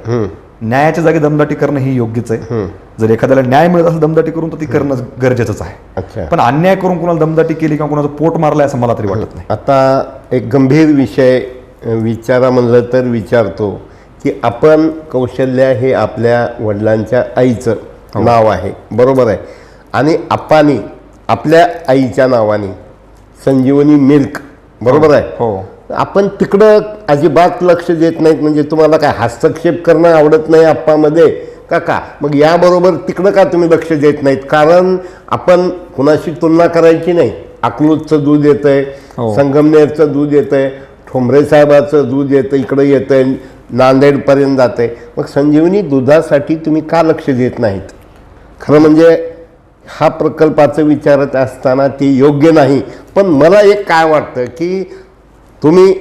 न्यायाच्या जागी दमदाटी करणं ही योग्यच आहे. जर एखाद्याला न्याय मिळत असेल दमदाटी करून तर ती करणं गरजेचंच आहे. पण अन्याय करून कुणाला दमदाटी केली किंवा कुणाचं पोट मारलंय असं मला तरी वाटत नाही. आता एक गंभीर विषय विचारा म्हणलं तर विचारतो की आपण कौशल्या हे आपल्या वडिलांच्या आईचं नाव आहे, बरोबर आहे. आणि आप्पानी आपल्या आईच्या नावाने संजीवनी मिल्क, बरोबर आहे. हो. आपण तिकडं अजिबात लक्ष देत नाहीत. म्हणजे तुम्हाला काय हस्तक्षेप करणं आवडत नाही आप्पामध्ये का? मग याबरोबर तिकडं का तुम्ही लक्ष देत नाहीत? कारण आपण कुणाशी तुलना करायची नाही. अकलूजचं दूध येतंय, संगमनेरचं दूध येतंय, ठोंबरे साहेबाचं दूध येतं, इकडं येतंय, नांदेडपर्यंत जातंय. मग संजीवनी दुधासाठी तुम्ही का लक्ष देत नाहीत? खरं म्हणजे हा प्रकल्पाचं विचारत असताना ते योग्य नाही. पण मला एक काय वाटतं की तुम्ही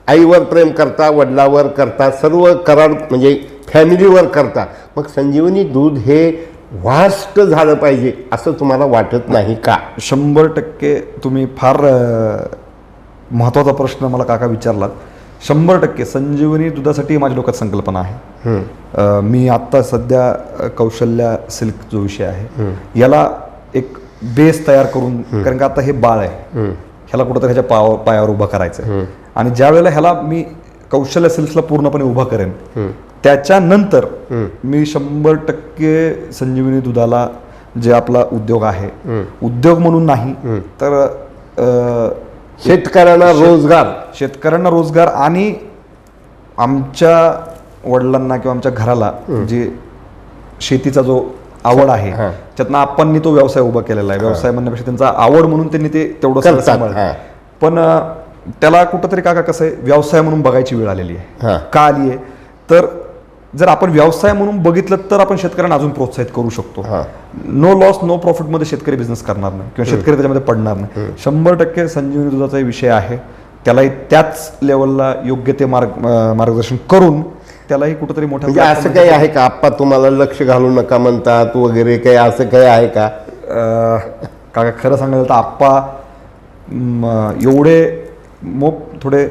आईवर प्रेम करता, वडिलावर करता, सर्व कराड म्हणजे फॅमिलीवर करता. मग संजीवनी दूध हे व्हास्ट झालं पाहिजे असं तुम्हाला वाटत नाही का? 100% तुम्ही फार महत्त्वाचा प्रश्न मला काका विचारलात. 100% संजीवनी दुधासाठी माझ्या डोक्यात संकल्पना आहे. मी आत्ता सध्या कौशल्या सिल्क जो विषय आहे याला एक बेस तयार करून, कारण का आता हे बाळ आहे, ह्याला कुठंतरी ह्याच्या पायावर उभं करायचं आहे. आणि ज्या वेळेला ह्याला मी कौशल्या सिल्क्सला पूर्णपणे उभा करेन त्याच्यानंतर मी 100% संजीवनी दुधाला जे आपला उद्योग आहे, उद्योग म्हणून नाही तर शेतकऱ्यांना रोजगार, शेतकऱ्यांना रोजगार आणि आमच्या वडिलांना किंवा आमच्या घराला जे शेतीचा जो आवड आहे हां. त्यातनं आपण तो व्यवसाय उभा केलेला आहे. व्यवसाय म्हणण्यापेक्षा त्यांचा आवड म्हणून त्यांनी ते तेवढं सगळं करतात. सांभाळलं. हां. पण त्याला कुठंतरी काका कसं आहे, व्यवसाय म्हणून बघायची वेळ आलेली आहे. हां. का आली आहे तर जर आपण व्यवसाय म्हणून बघितलं तर आपण शेतकऱ्यांना अजून प्रोत्साहित करू शकतो. हां. नो लॉस नो प्रॉफिटमध्ये शेतकरी बिझनेस करणार नाही किंवा शेतकरी त्याच्यामध्ये पडणार नाही. 100% संजीवनी दुधाचा विषय आहे. त्यालाही त्याच लेवलला योग्य ते मार्गदर्शन करून त्यालाही कुठेतरी मोठ्या म्हणजे असं काही आहे का आप्पा तुम्हाला लक्ष घालू नका म्हणतात वगैरे, काही असं काही आहे का? काका खरं सांगायला तर आप्पा एवढे थोडे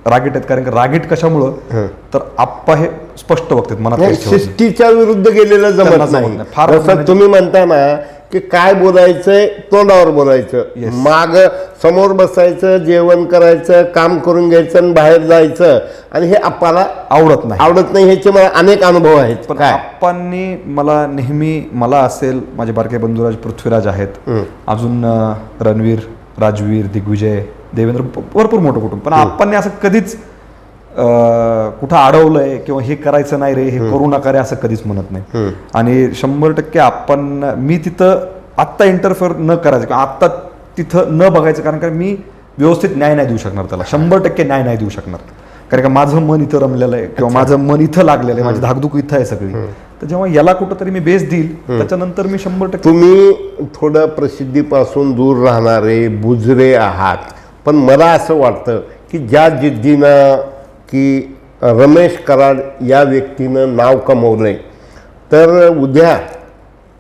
रागीट आहेत. कारण की रागीट कशामुळं तर आप्पा हे स्पष्ट बघतात मनात काही ठेवत नाही. शिस्तीच्या विरुद्ध गेलेलं त्यांना जमत जमत नाही. नाही. फार जसं म्हणजे- तुम्ही म्हणता ना की काय बोलायचंय तोंडावर बोलायचं, Yes. माग समोर बसायचं, जेवण करायचं, काम करून घ्यायचं आणि बाहेर जायचं, आणि हे आपल्याला आवडत नाही. आवडत नाही. ह्याचे मला अनेक अनुभव आहेत. पण काय आप्पांनी मला नेहमी, मला असेल, माझे बारके बंधुराज पृथ्वीराज आहेत, अजून रणवीर, राजवीर, दिग्विजय, देवेंद्र, भरपूर मोठं कुटुंब. पण आप्पांनी असं कधीच कुठं अडवलंय किंवा हे करायचं नाही रे, हे करू नका रे, असं कधीच म्हणत नाही. आणि 100% आपण मी तिथं आत्ता इंटरफेअर न करायचं किंवा आत्ता तिथं न बघायचं. कारण का मी व्यवस्थित न्याय नाही देऊ शकणार त्याला, 100% न्याय नाही देऊ शकणार. कारण का माझं मन इथं रमलेलं आहे किंवा माझं मन इथं लागलेलं आहे, माझी धाकधूक इथं आहे सगळी. तर जेव्हा याला कुठंतरी मी बेस देईल त्याच्यानंतर मी 100% तुम्ही थोडं प्रसिद्धीपासून दूर राहणारे बुजरे आहात, पण मला असं वाटतं की ज्या जिद्दीनं की रमेश कराड या व्यक्तीनं नाव कमवलंय, तर उद्या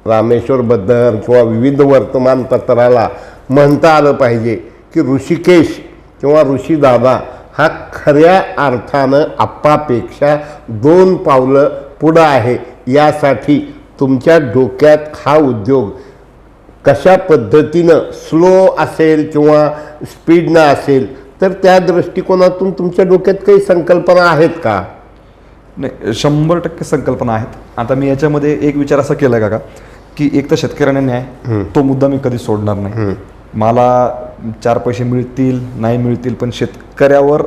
रामेश्वरबद्दल किंवा विविध वर्तमानपत्राला म्हणता आलं पाहिजे की ऋषिकेश किंवा ऋषीदादा हा खऱ्या अर्थानं आप्पापेक्षा 2 पावलं पुढं आहे. यासाठी तुमच्या डोक्यात हा उद्योग कशा पद्धतीनं स्लो असेल किंवा स्पीडनं असेल, तर त्या दृष्टिकोनातून तुमच्या डोक्यात काही संकल्पना आहेत का? नाही, 100% संकल्पना आहेत. आता मी याच्यामध्ये एक विचार असा केला काका की एक तर शेतकऱ्यांना न्याय, तो मुद्दा मी कधी सोडणार नाही. मला 4 पैसे मिळतील नाही मिळतील, पण शेतकऱ्यावर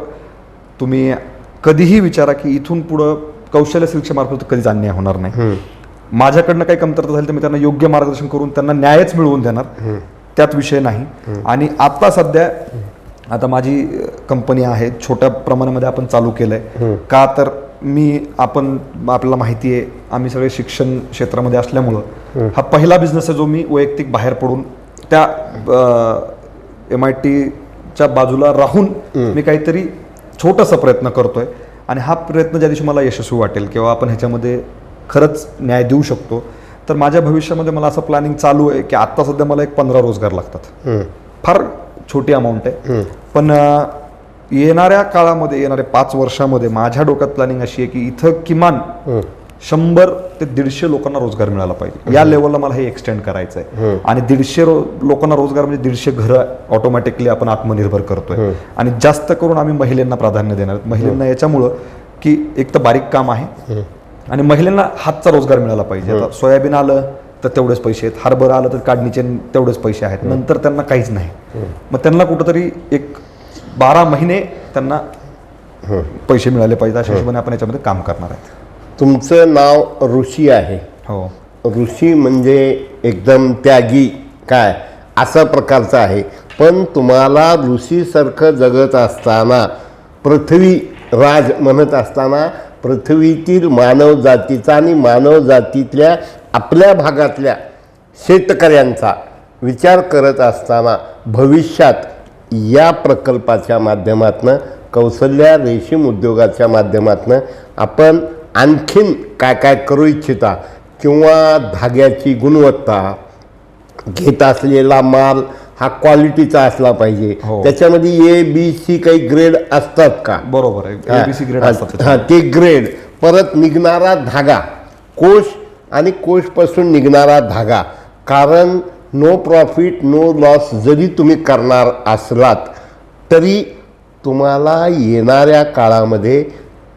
तुम्ही कधीही विचारा की इथून पुढं कौशल्य शिक्षणामार्फत कधीच अन्याय होणार नाही. माझ्याकडनं काही कमतरता झाली तर मी त्यांना योग्य मार्गदर्शन करून त्यांना न्यायच मिळवून देणार, त्यात विषय नाही. आणि आता सध्या आता माझी कंपनी आहे, छोट्या प्रमाणामध्ये आपण चालू केलंय. का तर आपल्याला माहिती आहे आम्ही सगळे शिक्षण क्षेत्रामध्ये असल्यामुळं हा पहिला बिझनेस आहे जो मी वैयक्तिक बाहेर पडून त्या MITच्या बाजूला राहून मी काहीतरी छोटासा प्रयत्न करतोय. आणि हा प्रयत्न ज्या दिवशी मला यशस्वी वाटेल किंवा आपण ह्याच्यामध्ये खरंच न्याय देऊ शकतो, तर माझ्या भविष्यामध्ये मला असं प्लॅनिंग चालू आहे की आत्ता सध्या मला एक 15 रोजगार लागतात. फार छोटी अमाऊंट आहे, पण येणाऱ्या काळामध्ये, येणाऱ्या 5 वर्षामध्ये माझ्या डोक्यात प्लॅनिंग अशी आहे की इथं किमान 100 ते 150 लोकांना रोजगार मिळाला पाहिजे. या लेवलला मला हे एक्सटेंड करायचं आहे. आणि 150 लोकांना रोजगार म्हणजे 150 घरं ऑटोमॅटिकली आपण आत्मनिर्भर करतोय. आणि जास्त करून आम्ही महिलांना प्राधान्य देणार. महिलांना याच्यामुळं की एक तर बारीक काम आहे आणि महिलांना हातचा रोजगार मिळाला पाहिजे. आता सोयाबीन आलं तर तेवढेच पैसे आहेत, हरभरा आलं तर काढणीचे तेवढेच पैसे आहेत, नंतर त्यांना काहीच नाही. मग त्यांना कुठंतरी एक 12 महिने त्यांना पैसे मिळाले पाहिजे. अशा हिशोबाने आपण याच्यामध्ये काम करणार आहे. तुमचं नाव ऋषी आहे. हो, ऋषी म्हणजे एकदम त्यागी काय असा प्रकारचं आहे. पण तुम्हाला ऋषीसारखं जगत असताना, पृथ्वी राज म्हणत असताना, पृथ्वीतील मानव जातीचा आणि मानव जातीतल्या आपल्या भागातल्या शेतकऱ्यांचा विचार करत असताना भविष्यात या प्रकल्पाच्या माध्यमातून, कौशल्या रेशीम उद्योगाच्या माध्यमातून आपण आणखीन काय काय करू इच्छिता, किंवा धाग्याची गुणवत्ता, घेत असलेला माल हा क्वालिटीचा असला पाहिजे. हो. त्याच्यामध्ये ABC काही ग्रेड असतात का? बरोबर आहे, ABC ग्रेड असतात. हां, ते ग्रेड, परत निघणारा धागा, कोश आणि कोशपासून निघणारा धागा. कारण नो प्रॉफिट नो लॉस जरी तुम्ही करणार असलात तरी तुम्हाला येणाऱ्या काळामध्ये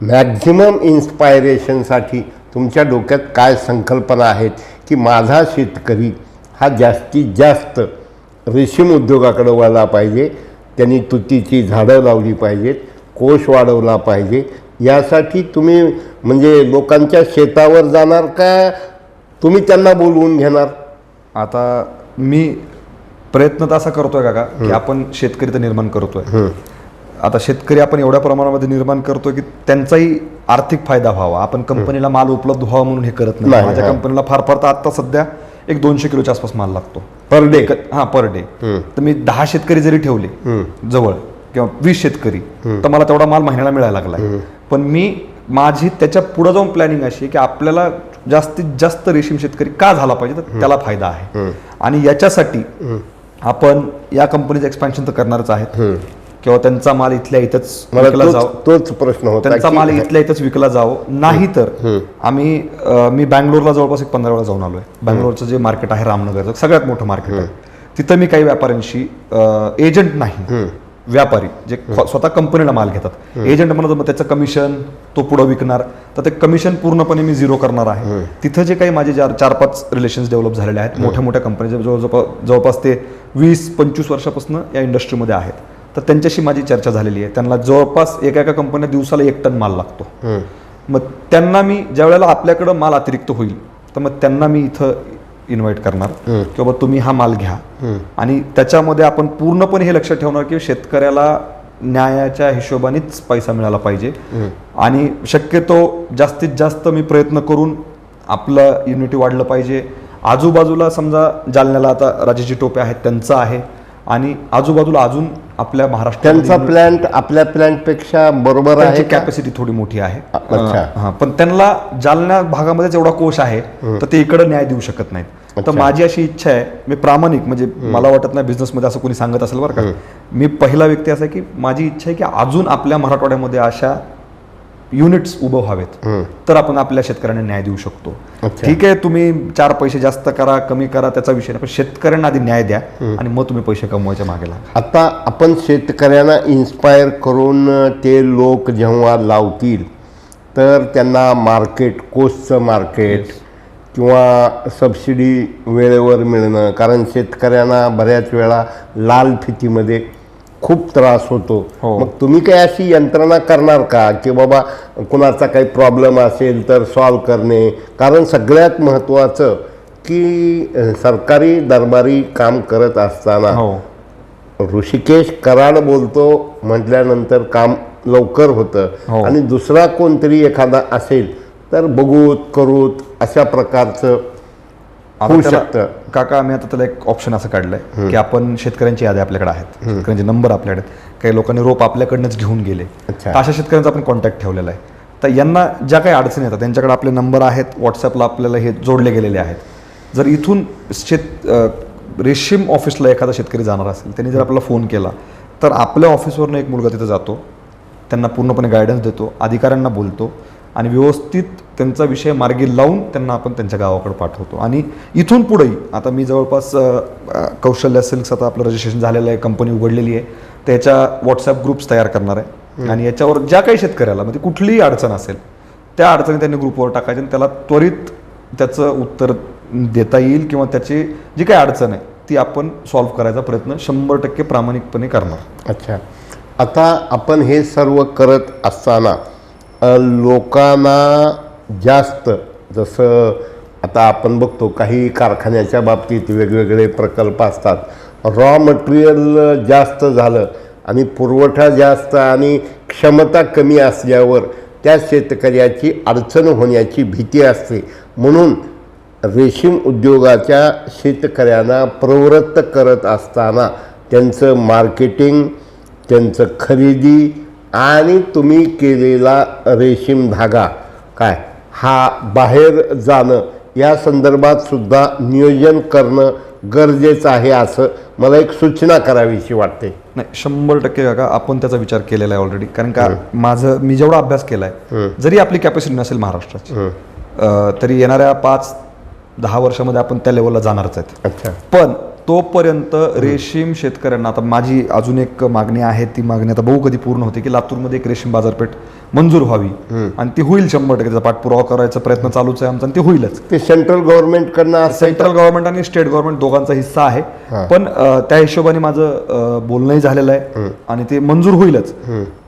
मॅक्झिमम इन्स्पायरेशनसाठी तुमच्या डोक्यात काय संकल्पना आहेत की माझा शेतकरी हा जास्तीत जास्त रेशीम उद्योगाकडे वळला पाहिजे. त्यांनी तुतीची झाडं लावली पाहिजेत, कोश वाढवला पाहिजे. यासाठी तुम्ही म्हणजे लोकांच्या शेतावर जाणार का तुम्ही त्यांना बोलवून घेणार? आता मी प्रयत्न तर असा करतोय काका की आपण शेतकरी तर निर्माण करतोय. आता शेतकरी आपण एवढ्या प्रमाणामध्ये निर्माण करतोय की त्यांचाही आर्थिक फायदा व्हावा. आपण कंपनीला माल उपलब्ध व्हावा म्हणून हे करत नाही. माझ्या कंपनीला फार फार तर आता सध्या एक 200 किलोच्या आसपास माल लागतो पर डे. Per day. तर मी 10 शेतकरी जरी ठेवले जवळ किंवा 20 शेतकरी तर मला तेवढा माल महिन्याला मिळायला लागलाय. पण मी माझी त्याच्या पुढे जाऊन प्लॅनिंग अशी आहे की आपल्याला जास्तीत जास्त रेशीम शेतकरी का झाला पाहिजे तर त्याला फायदा आहे. आणि याच्यासाठी आपण या कंपनीचं एक्सपान्शन तर करणारच आहेत किंवा त्यांचा माल इथल्या इथंच विकला जावं. तोच प्रश्न होता, त्यांचा माल इथल्या इथंच विकला जावं. नाही तर मी बँगलोरला जवळपास एक 15 वेळा जाऊन आलोय. बँगलोरचं जे मार्केट आहे रामनगरचं सगळ्यात मोठं मार्केट आहे. तिथं मी काही व्यापाऱ्यांशी एजंट नाही, व्यापारी जे स्वतः कंपनीला माल घेतात, एजंट म्हणत मग त्याचं कमिशन तो पुढे विकणार, तर ते कमिशन पूर्णपणे मी झिरो करणार आहे. तिथं जे काही माझे 4-5 रिलेशन्स डेव्हलप झालेले आहेत मोठ्या मोठ्या कंपनीचे जवळपास ते 20-25 वर्षापासून या इंडस्ट्रीमध्ये आहेत, तर त्यांच्याशी माझी चर्चा झालेली आहे. त्यांना जवळपास एका कंपन्या दिवसाला 1 टन माल लागतो. मग त्यांना मी ज्या वेळेला आपल्याकडं माल अतिरिक्त होईल तर मग त्यांना मी इथं इन्व्हाइट करणार की बाबा तुम्ही हा माल घ्या. आणि त्याच्यामध्ये आपण पूर्णपणे हे लक्षात ठेवणार की शेतकऱ्याला न्यायाच्या हिशोबानेच पैसा मिळाला पाहिजे. आणि शक्यतो जास्तीत जास्त मी प्रयत्न करून आपलं युनिटी वाढलं पाहिजे. आजूबाजूला समजा जालन्याला आता राजेजी टोपे आहेत त्यांचं आहे आणि आजूबाजूला अजून आपल्या महाराष्ट्रात त्यांचा प्लांट आपल्या प्लांटपेक्षा बरोबर आहे, कॅपॅसिटी थोडी मोठी आहे. पण त्यांना जालना भागामध्येच एवढा कोश आहे तर ते इकडे न्याय देऊ शकत नाहीत. तर माझी अशी इच्छा आहे, मी प्रामाणिक म्हणजे मला वाटत नाही बिझनेसमध्ये असं कोणी सांगत असेल बरं का, मी पहिला व्यक्ती असा आहे की माझी इच्छा आहे की अजून आपल्या मराठवाड्यामध्ये अशा युनिट्स उभं व्हावेत तर आपण आपल्या शेतकऱ्यांना न्याय देऊ शकतो. ठीक आहे, तुम्ही 4 पैसे जास्त करा कमी करा त्याचा विषय नाही, पण शेतकऱ्यांना आधी न्याय द्या आणि मग तुम्ही पैसे कमवायच्या मागे लागा. आता आपण शेतकऱ्यांना इन्स्पायर करून ते लोक जेव्हा लावतील तर त्यांना मार्केट, कोसचं मार्केट किंवा सबसिडी वेळेवर मिळणं, कारण शेतकऱ्यांना बऱ्याच वेळा लाल फितीमध्ये खूप त्रास होतो. मग तुम्ही काही अशी यंत्रणा करणार का की बाबा कुणाचा काही प्रॉब्लेम असेल तर सॉल्व करणे? कारण सगळ्यात महत्त्वाचं की सरकारी दरबारी काम करत असताना ऋषिकेश कराड बोलतो म्हटल्यानंतर काम लवकर होतं आणि दुसरा कोणतरी एखादा असेल तर बघूत करूत अशा प्रकारचं होऊ शकतं. काका आम्ही आता त्याला एक ऑप्शन असं काढलंय की आपण शेतकऱ्यांची यादी आपल्याकडे आहेत, शेतकऱ्यांचे नंबर आपल्याकडे, काही लोकांनी रोप आपल्याकडनंच घेऊन गेले, अशा शेतकऱ्यांचा आपण कॉन्टॅक्ट ठेवलेला आहे. तर यांना ज्या काही अडचणी येतात त्यांच्याकडे आपले नंबर आहेत, व्हॉट्सअपला आपल्याला हे जोडले गेलेले आहेत. जर इथून रेशीम ऑफिसला एखादा शेतकरी जाणार असेल त्यांनी जर आपल्याला फोन केला तर आपल्या ऑफिसवरनं एक मुलगा तिथं जातो, त्यांना पूर्णपणे गायडन्स देतो, अधिकाऱ्यांना बोलतो आणि व्यवस्थित त्यांचा विषय मार्गी लावून त्यांना आपण त्यांच्या गावाकडे पाठवतो. आणि इथून पुढेही आता मी जवळपास कौशल्य सिल्क्स आता आपलं रजिस्ट्रेशन झालेलं आहे, कंपनी उघडलेली आहे, त्याच्या व्हॉट्सअप ग्रुप्स तयार करणार आहे आणि याच्यावर ज्या काही शेतकऱ्याला म्हणजे कुठलीही अडचण असेल त्या अडचणी त्यांनी ग्रुपवर टाकायची आणि त्याला त्वरित त्याचं उत्तर देता येईल किंवा त्याची जी काही अडचण आहे ती आपण सॉल्व्ह करायचा प्रयत्न 100% प्रामाणिकपणे करणार. अच्छा, आता आपण हे सर्व करत असताना लोकांना जास्त, जसं आता आपण बघतो काही कारखान्याच्या बाबतीत वेगवेगळे प्रकल्प असतात, रॉ मटेरियल जास्त झालं आणि पुरवठा जास्त आणि क्षमता कमी असल्यावर त्या शेतकऱ्याची अडचण होण्याची भीती असते. म्हणून रेशीम उद्योगाच्या शेतकऱ्यांना प्रवृत्त करत असताना त्यांचं मार्केटिंग, त्यांचं खरेदी आणि तुम्ही केलेला रेशीम धागा काय हा बाहेर जाणं या संदर्भात सुद्धा नियोजन करणं गरजेचं आहे असं मला एक सूचना करावीशी वाटते. नाही, 100% काका आपण त्याचा विचार केलेला आहे ऑलरेडी. कारण का मी जेवढा अभ्यास केला आहे, जरी आपली कॅपॅसिटी नसेल महाराष्ट्राची तरी येणाऱ्या 5-10 वर्षामध्ये आपण त्या लेवलला जाणारच आहेत. अच्छा, पण तोपर्यंत रेशीम शेतकऱ्यांना, आता माझी अजून एक मागणी आहे, ती मागणी आता बहू कधी पूर्ण होते, की लातूरमध्ये एक रेशीम बाजारपेठ मंजूर व्हावी आणि ती होईल 100%. त्याचा पाठपुरावा करायचा प्रयत्न चालूच आहे आमचा आणि ती होईलच. ते सेंट्रल गव्हर्नमेंटकडनं असं सेंट्रल गव्हर्नमेंट आणि स्टेट गव्हर्नमेंट दोघांचा हिस्सा आहे, पण त्या हिशोबाने माझं बोलणंही झालेलं आहे आणि ते मंजूर होईलच.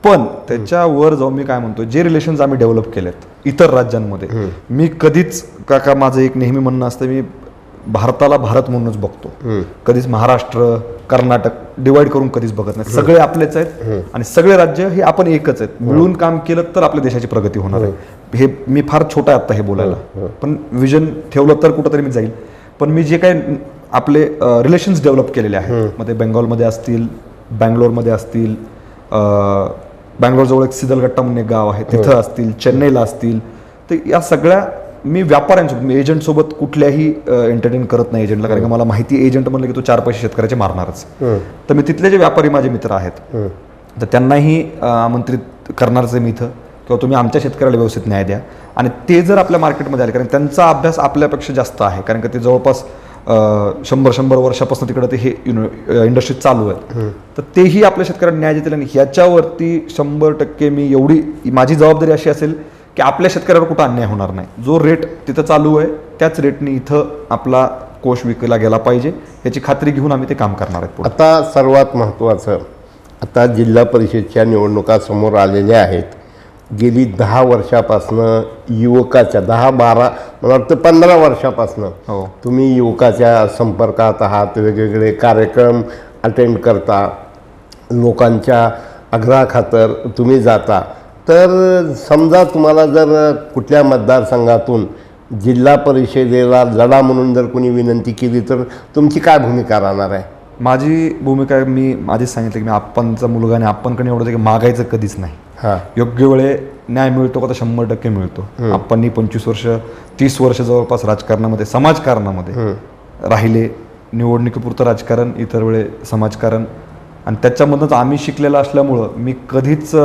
पण त्याच्यावर जाऊन मी काय म्हणतो, जे रिलेशन्स आम्ही डेव्हलप केलेत इतर राज्यांमध्ये, मी कधीच काका माझं एक नेहमी म्हणणं असतं, मी भारताला भारत म्हणूनच बघतो, कधीच महाराष्ट्र कर्नाटक डिवाइड करून कधीच बघत नाही. सगळे आपलेच आहेत आणि सगळे राज्य हे आपण एकच आहेत. मिळून काम केलं तर आपल्या देशाची प्रगती होणार आहे. हे मी फार छोटा आहे आता हे बोलायला, पण विजन ठेवलं तर कुठंतरी मी जाईल. पण मी जे काही आपले रिलेशन्स डेव्हलप केलेले आहेत, मग ते बेंगॉलमध्ये असतील, बँगलोरमध्ये असतील, बँगलोरजवळ एक सिदलगट्टा म्हणून एक गाव आहे तिथं असतील, चेन्नईला असतील, तर या सगळ्या मी व्यापाऱ्यांसोबत, मी एजंटसोबत कुठल्याही एंटरटेन करत नाही एजंटला, कारण की मला माहिती एजंट म्हणलं की तो 4 पैसे शेतकऱ्याचे मारणारच. तर मी तिथले जे व्यापारी माझे मित्र आहेत तर त्यांनाही आमंत्रित करणारच आहे मी इथं, किंवा तुम्ही आमच्या शेतकऱ्याला व्यवस्थित न्याय द्या. आणि ते जर आपल्या मार्केटमध्ये आले, कारण त्यांचा अभ्यास आपल्यापेक्षा जास्त आहे, कारण की ते जवळपास 100 वर्षापासून तिकडे ते हे इंडस्ट्री चालू आहेत, तर तेही आपल्या शेतकऱ्यांना न्याय देतील. आणि ह्याच्यावरती 100% मी एवढी माझी जबाबदारी अशी असेल की आपल्या शेतकऱ्यावर कुठं अन्याय होणार नाही. जो रेट तिथं चालू आहे त्याच रेटने इथं आपला कोष विकला गेला पाहिजे, याची खात्री घेऊन आम्ही ते काम करणार आहेत. आता सर्वात महत्त्वाचं, आता जिल्हा परिषदच्या निवडणुका समोर आलेल्या आहेत. गेली 10 वर्षापासनं युवकाच्या 10-12 मला वाटतं 15 वर्षापासनं तुम्ही युवकाच्या संपर्कात आहात, वेगवेगळे कार्यक्रम अटेंड करता, लोकांच्या आग्रहाखातर तुम्ही जाता. तर समजा तुम्हाला जर कुठल्या मतदारसंघातून जिल्हा परिषदेला लढा म्हणून जर कोणी विनंती केली तर तुमची काय भूमिका राहणार आहे? माझी भूमिका, मी आधीच सांगितलं की मी आप्पांचा मुलगा आणि आप्पांकडे एवढं की मागायचं कधीच नाही. योग्य वेळे न्याय मिळतो का तर 100% मिळतो. आप्पांनी 25 वर्ष 30 वर्ष जवळपास राजकारणामध्ये, समाजकारणामध्ये राहिले. निवडणुकीपुरतं राजकारण, इतर वेळे समाजकारण, आणि त्याच्यामधूनच आम्ही शिकलेलं असल्यामुळं मी कधीच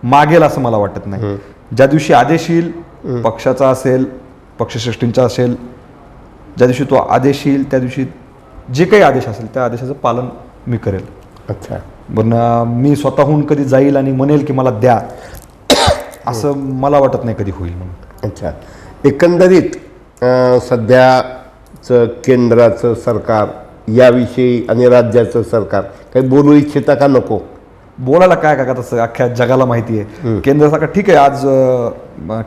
मागेल असं मला वाटत नाही. ज्या दिवशी आदेश येईल, पक्षाचा असेल, पक्षश्रेष्ठींचा असेल, ज्या दिवशी तो आदेश येईल त्या दिवशी जे काही आदेश असेल त्या आदेशाचं पालन मी करेल. अच्छा. पण मी स्वतःहून कधी जाईल आणि म्हणेल की मला द्या असं मला वाटत नाही कधी होईल म्हणून. अच्छा. एकंदरीत सध्याचं केंद्राचं सरकार याविषयी आणि राज्याचं सरकार काही बोलू इच्छिता का नको? बोलायला काय का तसं अख्ख्या जगाला माहिती आहे केंद्र सरकार ठीक आहे. आज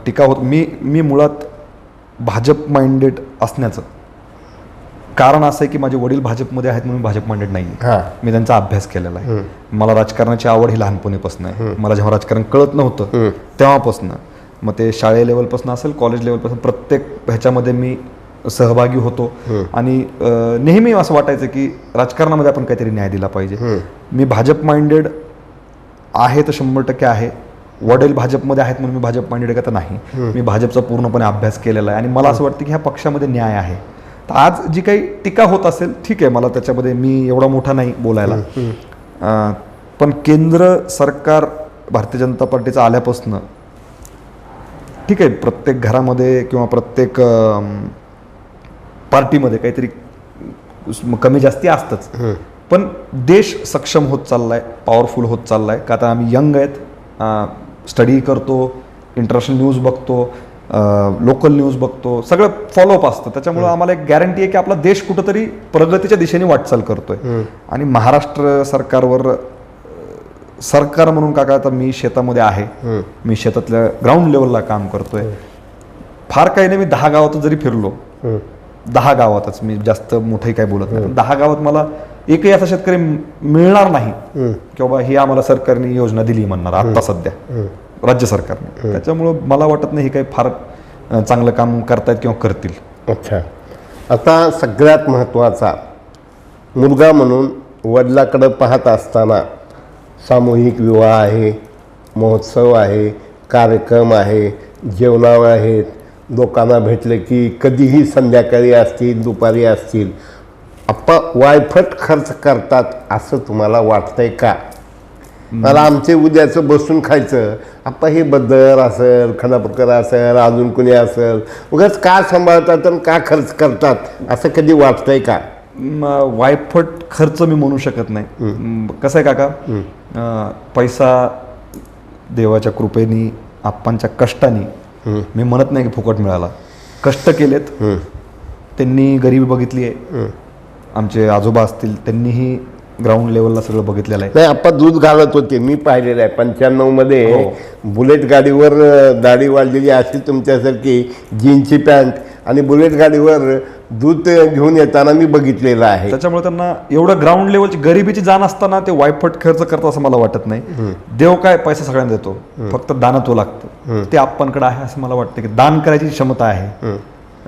टीका होत, मी मुळात भाजप माइंडेड असण्याचं कारण असं आहे की माझे वडील भाजपमध्ये आहेत म्हणून भाजप माइंडेड नाही. मी त्यांचा अभ्यास केलेला आहे. मला राजकारणाची आवड ही लहानपणीपासून आहे. मला जेव्हा राजकारण कळत नव्हतं तेव्हापासून, मग ते शाळे लेवलपासून असेल, कॉलेज लेवलपासून, प्रत्येक ह्याच्यामध्ये मी सहभागी होतो. आणि नेहमी असं वाटायचं की राजकारणामध्ये आपण काहीतरी न्याय दिला पाहिजे. मी भाजप माइंडेड आहे तर 100% आहे. वडील भाजपमध्ये आहेत म्हणून मी भाजप माइंडेड का तर नाही. मी भाजपचा पूर्णपणे अभ्यास केलेला आहे आणि मला असं वाटतं की ह्या पक्षामध्ये न्याय आहे. तर आज जी काही टीका होत असेल ठीक आहे, मला त्याच्यामध्ये मी एवढा मोठा नाही बोलायला. पण केंद्र सरकार भारतीय जनता पार्टीचं आल्यापासून ठीक आहे, प्रत्येक घरामध्ये किंवा प्रत्येक पार्टीमध्ये काहीतरी कमी जास्ती असतंच, पण देश सक्षम होत चाललाय, पॉवरफुल होत चाललाय. का आता आम्ही यंग आहेत, स्टडी करतो, इंटरनॅशनल न्यूज बघतो, लोकल न्यूज बघतो, सगळं फॉलोअप असतं. त्याच्यामुळं आम्हाला एक गॅरंटी आहे की आपला देश कुठंतरी प्रगतीच्या दिशेने वाटचाल करतोय. आणि महाराष्ट्र सरकारवर सरकार म्हणून काका आता मी शेतामध्ये आहे, मी शेतातल्या ग्राउंड लेवलला काम करतोय. फार काही नाही, मी 10 गावातच जरी फिरलो, 10 गावातच, मी जास्त मोठंही काय बोलत नाही, 10 गावात मला एकही असा शेतकरी मिळणार नाही की बाबा ही आम्हाला सरकारने योजना दिली म्हणणार आता सध्या राज्य सरकारने. त्याच्यामुळं मला वाटत नाही हे काही फार चांगलं काम करतायत किंवा करतील. अच्छा. आता सगळ्यात महत्त्वाचा, मुलगा म्हणून वडिलाकडं पाहत असताना सामूहिक विवाह आहे, महोत्सव आहे, कार्यक्रम आहे, जेवणावळ आहेत, लोकांना भेटले की कधीही संध्याकाळी असतील, दुपारी असतील, आप्पा वायफट खर्च करतात असं तुम्हाला वाटतंय का? मला आमचे उद्याचं बसून खायचं, आप्पा हे बद्दर असेल, खानापूरकर असेल, अजून कुणी असेल, उगाच का सांभाळतात आणि का खर्च करतात असं कधी वाटतंय का? वायफट खर्च मी म्हणू शकत नाही. कसं आहे काका, पैसा देवाच्या कृपेने आप्पांच्या कष्टाने, मी म्हणत नाही की फुकट मिळाला, कष्ट केलेत त्यांनी, गरिबी बघितली आहे. आमचे आजोबा असतील त्यांनीही ग्राउंड लेवलला सगळं बघितलेलं आहे. नाही, आप्पा दूध घालत होते, मी पाहिलेलं आहे 95 मध्ये. हो. बुलेट गाडीवर दाढी वाढलेली अशी तुमच्यासारखी जीनची पॅन्ट आणि बुलेट गाडीवर दूध घेऊन येताना मी बघितलेलं आहे. त्याच्यामुळे त्यांना एवढं ग्राउंड लेवलची गरिबीची जाण असताना ते वायफट खर्च करतात असं मला वाटत नाही. देव काय पैसा सगळ्यांना देतो, फक्त दानत्व लागतं. ते आप्पांकडे आहे असं मला वाटतं की दान करायची क्षमता आहे.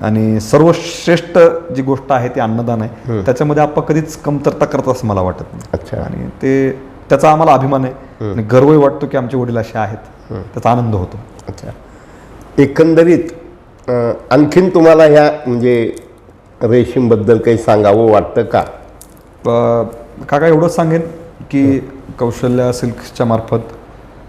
आणि सर्वश्रेष्ठ जी गोष्ट आहे ती अन्नदान आहे. त्याच्यामध्ये आप्पा कधीच कमतरता करतात असं मला वाटत नाही. अच्छा. आणि ते त्याचा आम्हाला अभिमान आहे आणि गर्वही वाटतो की आमचे वडील असे आहेत. त्याचा आनंद होतो. अच्छा. एकंदरीत आणखीन तुम्हाला ह्या म्हणजे रेशीमबद्दल काही सांगावं वाटतं का? काका एवढंच सांगेन की कौशल्या सिल्क्सच्या मार्फत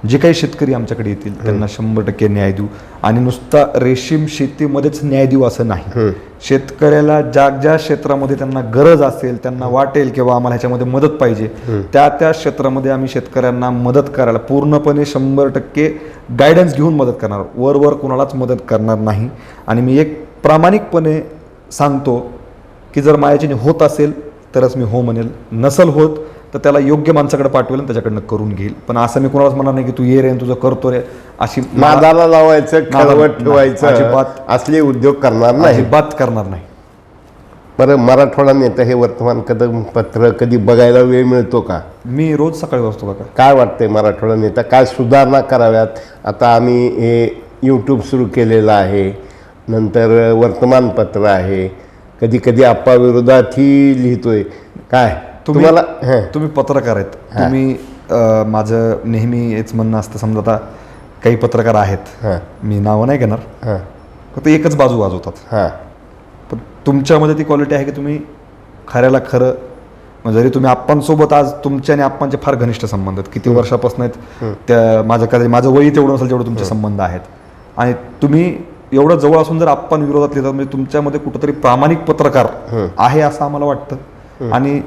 जे काही शेतकरी आमच्याकडे येतील त्यांना 100% न्याय देऊ. आणि नुसता रेशीम शेतीमध्येच न्याय देऊ असं नाही. शेतकऱ्याला ज्या ज्या क्षेत्रामध्ये त्यांना गरज असेल, त्यांना वाटेल किंवा आम्हाला ह्याच्यामध्ये मदत पाहिजे, त्या त्या क्षेत्रामध्ये आम्ही शेतकऱ्यांना मदत करायला पूर्णपणे 100% गायडन्स घेऊन मदत करणार. वर कोणालाच मदत करणार नाही. आणि मी एक प्रामाणिकपणे सांगतो की जर माझ्याच्याने होत असेल तरच मी हो म्हणेल, नसल होत तर त्याला योग्य माणसाकडे पाठवेल आणि त्याच्याकडनं करून घेईल. पण असं मी कोणालाच म्हणणार नाही की तू ये रे तुझं करतो रे अशी नादाला लावायचं, खळवट ठेवायचं, अजिबात असले उद्योग करणार नाही. अजिबात करणार नाही. बरं, मराठवाडा नेता हे वर्तमानपत्र पत्र कधी बघायला वेळ मिळतो का? मी रोज सकाळी वाचतो काका. काय वाटतंय मराठवाडा नेता काय सुधारणा कराव्यात? आता आम्ही हे यूट्यूब सुरू केलेलं आहे, नंतर वर्तमानपत्र आहे, कधी कधी आप्पा विरोधातही लिहितोय. काय तुम्ही पत्रकार आहेत, तुम्ही माझं नेहमी हेच म्हणणं असतं, समजा आता काही पत्रकार आहेत, मी नावं नाही घेणार, फक्त एकच बाजू वाजवतात. पण तुमच्यामध्ये ती क्वालिटी आहे की तुम्ही खऱ्याला खरं, जरी तुम्ही आप्पांसोबत आज तुमचे आणि आप्पांचे फार घनिष्ठ संबंध आहेत, किती वर्षापासून आहेत, त्या माझं वय तेवढं नसेल जेवढं तुमचे संबंध आहेत. आणि तुम्ही एवढं जवळ असून जर आप्पांविरोधात लिहितात म्हणजे तुमच्यामध्ये कुठंतरी प्रामाणिक पत्रकार आहे असं आम्हाला वाटतं. आणि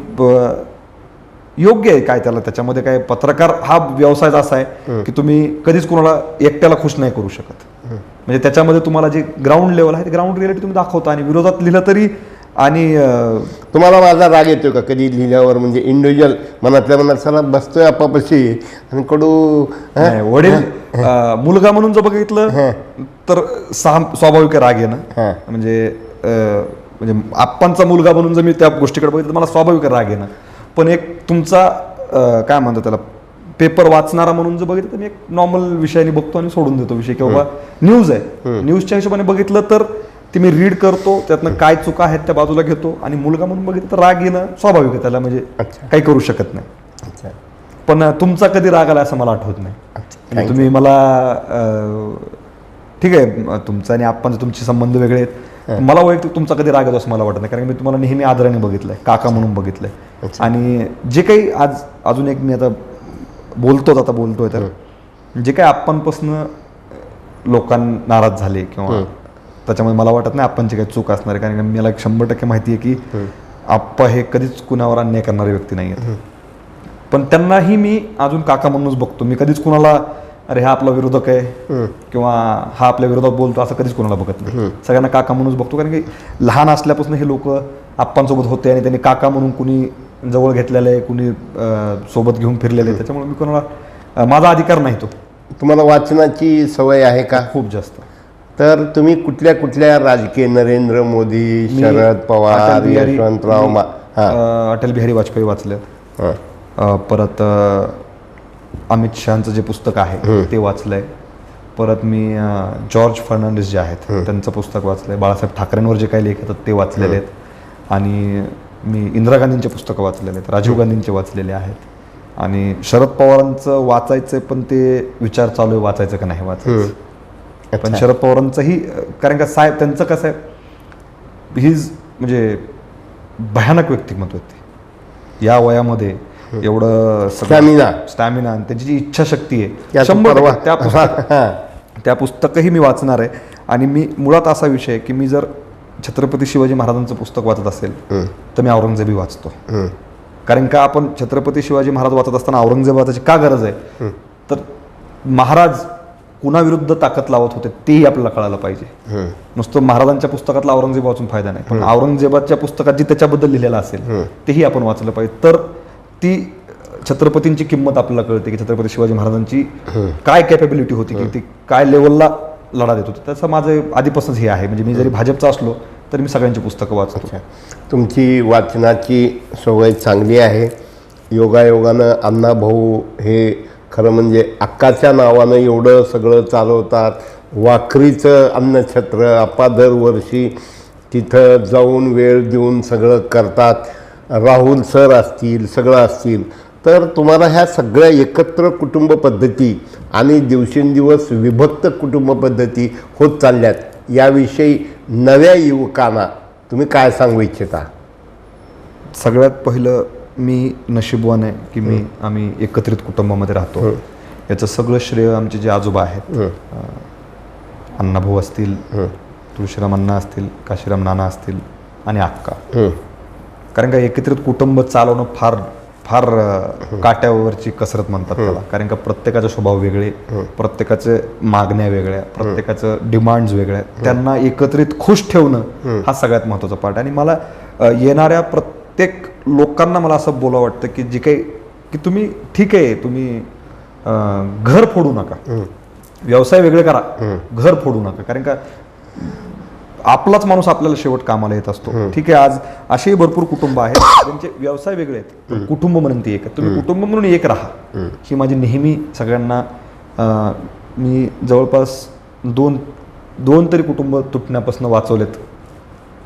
योग्य आहे. काय त्याच्यामध्ये काय, पत्रकार हा व्यवसाय असा आहे की तुम्ही कधीच कोणाला एकट्याला खुश नाही करू शकत. म्हणजे त्याच्यामध्ये तुम्हाला जे ग्राउंड लेवल आहे ते ग्राउंड रियालिटी तुम्ही दाखवता. आणि विरोधात लिहिलं तरी, आणि तुम्हाला माझा राग येतोय का कधी लिहिल्यावर? म्हणजे इंडिव्हिज्युअल मनातल्या मनात चला बसतोय आपापशी आणि कडू वडील मुलगा म्हणून जर बघितलं तर स्वाभाविक राग येणं. म्हणजे आप्पांचा मुलगा म्हणून जर मी त्या गोष्टीकडे बघितलं तर मला स्वाभाविक राग येणं. पण एक तुमचा काय म्हणतात त्याला, पेपर वाचणारा म्हणून जर बघितलं तर मी एक नॉर्मल विषयाने बघतो आणि सोडून देतो विषय, किंवा न्यूज आहे, न्यूजच्या हिशोबाने बघितलं तर ती मी रीड करतो, त्यातनं काय चुका आहेत त्या बाजूला घेतो. आणि मुलगा म्हणून बघितलं तर राग येणं स्वाभाविक आहे, त्याला म्हणजे काही करू शकत नाही. पण तुमचा कधी राग आला असं मला आठवत नाही. तुम्ही मला ठीक आहे, तुमचा आणि आप्पांचे तुमचे संबंध वेगळे आहेत, मला वैयक्तिक तुमचा कधी राग येतो असं मला वाटत नाही, कारण मी तुम्हाला नेहमी आदराने बघितलंय, काका म्हणून बघितलंय. आणि जे काही आज अजून एक मी आता बोलतोय तर जे काही आप्पांपासून लोकांना नाराज झाले किंवा त्याच्यामध्ये मला वाटत नाही आप्पांची काही चूक असणार आहे, कारण मला 100% माहिती आहे की आप्पा हे कधीच कुणावर अन्याय करणारे व्यक्ती नाही आहेत. पण त्यांनाही मी अजून काका म्हणूनच बघतो. मी कधीच कुणाला अरे हा आपला विरोधक आहे किंवा हा आपल्या विरोधात बोलतो असं कधीच कोणाला बघत नाही. सगळ्यांना काका म्हणूनच बघतो, कारण की लहान असल्यापासून हे लोक आप्पांसोबत होते आणि त्यांनी काका म्हणून कुणी जवळ घेतलेलं आहे, कुणी सोबत घेऊन फिरलेले आहे. त्याच्यामुळे मी कोणाला, माझा अधिकार नाही तो. तुम्हाला वाचनाची सवय आहे का? खूप जास्त. तर तुम्ही कुठल्या कुठल्या राजकीय, नरेंद्र मोदी, शरद पवार, यशवंतराव, अटल बिहारी वाजपेयी वाचलेत. परत अमित शहाचं जे पुस्तक आहे ते वाचलंय. परत मी जॉर्ज फर्नांडिस जे आहेत त्यांचं पुस्तक वाचलंय. बाळासाहेब ठाकरेंवर जे काही लेख येतात ते वाचलेले आहेत. आणि मी इंदिरा गांधींचे पुस्तकं वाचलेले आहेत, राजीव गांधींचे वाचलेले आहेत. आणि शरद पवारांचं वाचायचं, पण ते विचार चालू आहे वाचायचं का नाही वाचायचं. पण शरद पवारांचंही, कारण का साहेब त्यांचं कसं आहे, हीज म्हणजे भयानक व्यक्तिमत्व आहे या वयामध्ये. एवढं स्टॅमिना आणि त्यांची जी इच्छाशक्ती आहे 100%. त्या पुस्तकही मी वाचणार आहे. आणि मी मुळात असा विषय आहे की मी जर छत्रपती शिवाजी महाराजांचं पुस्तक वाचत असेल तर मी औरंगजेबी वाचतो. हं. कारण का आपण छत्रपती शिवाजी महाराज वाचत असताना औरंगजेब वाचायची का गरज आहे, तर महाराज कुणाविरुद्ध ताकद लावत होते तेही आपल्याला कळायला पाहिजे. नुसतं महाराजांच्या पुस्तकातला औरंगजेब वाचून फायदा नाही, पण औरंगजेबाच्या पुस्तकात जी त्याच्याबद्दल लिहिलेलं असेल तेही आपण वाचलं पाहिजे. तर ती छत्रपतींची किंमत आपल्याला कळते की छत्रपती शिवाजी महाराजांची काय कॅपेबिलिटी होती, की ती काय लेवलला लढा देत होते. त्याचं माझं आधीपासूनच हे आहे. म्हणजे मी जरी भाजपचा असलो तरी मी सगळ्यांची पुस्तकं वाचतो. तुमची वाचनाची सवय चांगली आहे. योगायोगानं अण्णाभाऊ हे खरं म्हणजे अक्काच्या नावानं एवढं सगळं चालवतात. वाखरीचं अन्नछत्र आप्पा दरवर्षी तिथं जाऊन वेळ देऊन सगळं करतात. राहुल सर असतील, सगळं असतील. तर तुम्हाला ह्या सगळ्या एकत्र कुटुंब पद्धती आणि दिवसेंदिवस विभक्त कुटुंब पद्धती होत चालल्यात, याविषयी नव्या युवकांना तुम्ही काय सांगू इच्छिता? सगळ्यात पहिलं मी नशीबवान आहे की आम्ही एकत्रित कुटुंबामध्ये राहतो. याचं सगळं श्रेय आमचे जे आजोबा आहेत, अण्णाभाऊ असतील, तुळशीराम अण्णा असतील, काशीराम नाना असतील आणि अक्का. कारण का एकत्रित कुटुंब चालवणं फार फार काट्यावरची कसरत म्हणतात त्याला. कारण का प्रत्येकाचे स्वभाव वेगळे, प्रत्येकाचे मागण्या वेगळ्या, प्रत्येकाचं डिमांड्स वेगळ्या. त्यांना एकत्रित खुश ठेवणं हा सगळ्यात महत्त्वाचा पार्ट. आणि मला येणाऱ्या प्रत्येक लोकांना मला असं बोलावं वाटतं की जे काही की तुम्ही ठीक आहे, तुम्ही घर फोडू नका, व्यवसाय वेगळे करा, घर फोडू नका. कारण का आपलाच माणूस आपल्याला शेवट कामाला येत असतो. ठीक आहे, आज असेही भरपूर कुटुंब आहेत त्यांचे व्यवसाय वेगळे आहेत, पण कुटुंब म्हणून ती एक आहे. तुम्ही कुटुंब म्हणून एक राहा, ही माझी नेहमी सगळ्यांना. मी जवळपास दोन तरी कुटुंब तुटण्यापासून वाचवलेत.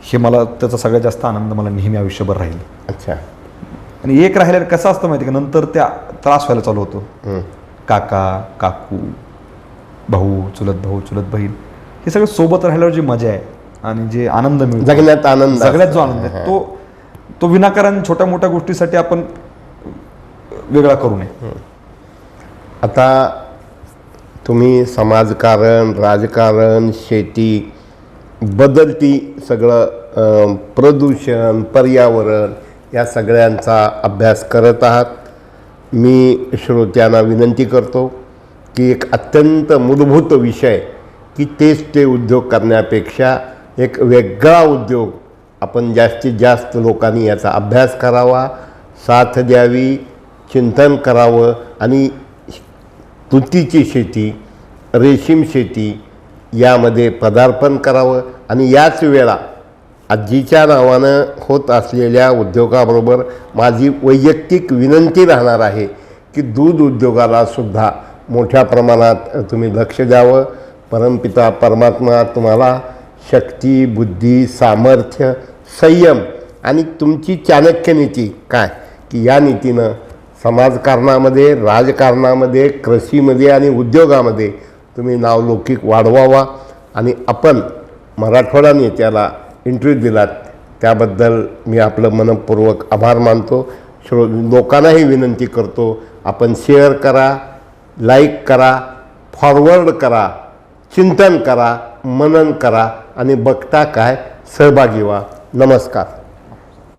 हे मला त्याचा सगळ्यात जास्त आनंद मला नेहमी आयुष्यभर राहील. अच्छा. आणि एक राहिल्यावर कसं असतं माहिती का, नंतर त्या त्रास व्हायला चालू होतो. काका काकू, भाऊ, चुलत बहीण, हे सगळं सोबत राहिल्यावर जी मजा आहे आणि जे आनंद मिळतो, जगण्यात आनंद, सगळ्यात जो आनंद आहे तो विनाकारण छोट्या मोठ्या गोष्टीसाठी आपण वेगळा करू नये. आता तुम्ही समाजकारण, राजकारण, शेती, बदलती सगळं प्रदूषण, पर्यावरण या सगळ्यांचा अभ्यास करत आहात. मी श्रोत्यांना विनंती करतो की एक अत्यंत मूलभूत विषय की तेच ते उद्योग करण्यापेक्षा एक वेगळा उद्योग आपण जास्तीत जास्त लोकांनी याचा अभ्यास करावा, साथ द्यावी, चिंतन करावं आणि तुतीची शेती, रेशीम शेती यामध्ये पदार्पण करावं. आणि याच वेळा आजीच्या नावानं होत असलेल्या उद्योगाबरोबर माझी वैयक्तिक विनंती राहणार आहे की दूध उद्योगाला सुद्धा मोठ्या प्रमाणात तुम्ही लक्ष द्यावं. परमपिता परमात्मा तुम्हाला शक्ती, बुद्धी, सामर्थ्य, संयम आणि तुमची चाणक्य नीती काय की या नीतीनं समाजकारणामध्ये, राजकारणामध्ये, कृषीमध्ये आणि उद्योगामध्ये तुम्ही नावलौकिक वाढवावा. आणि आपण मराठवाडा नेत्याला इंटरव्ह्यू दिलात त्याबद्दल मी आपलं मनपूर्वक आभार मानतो. लोकांनाही विनंती करतो, आपण शेअर करा, लाईक करा, फॉरवर्ड करा, चिंतन करा, मनन करा आणि बघता काय सहभागी व्हा. नमस्कार.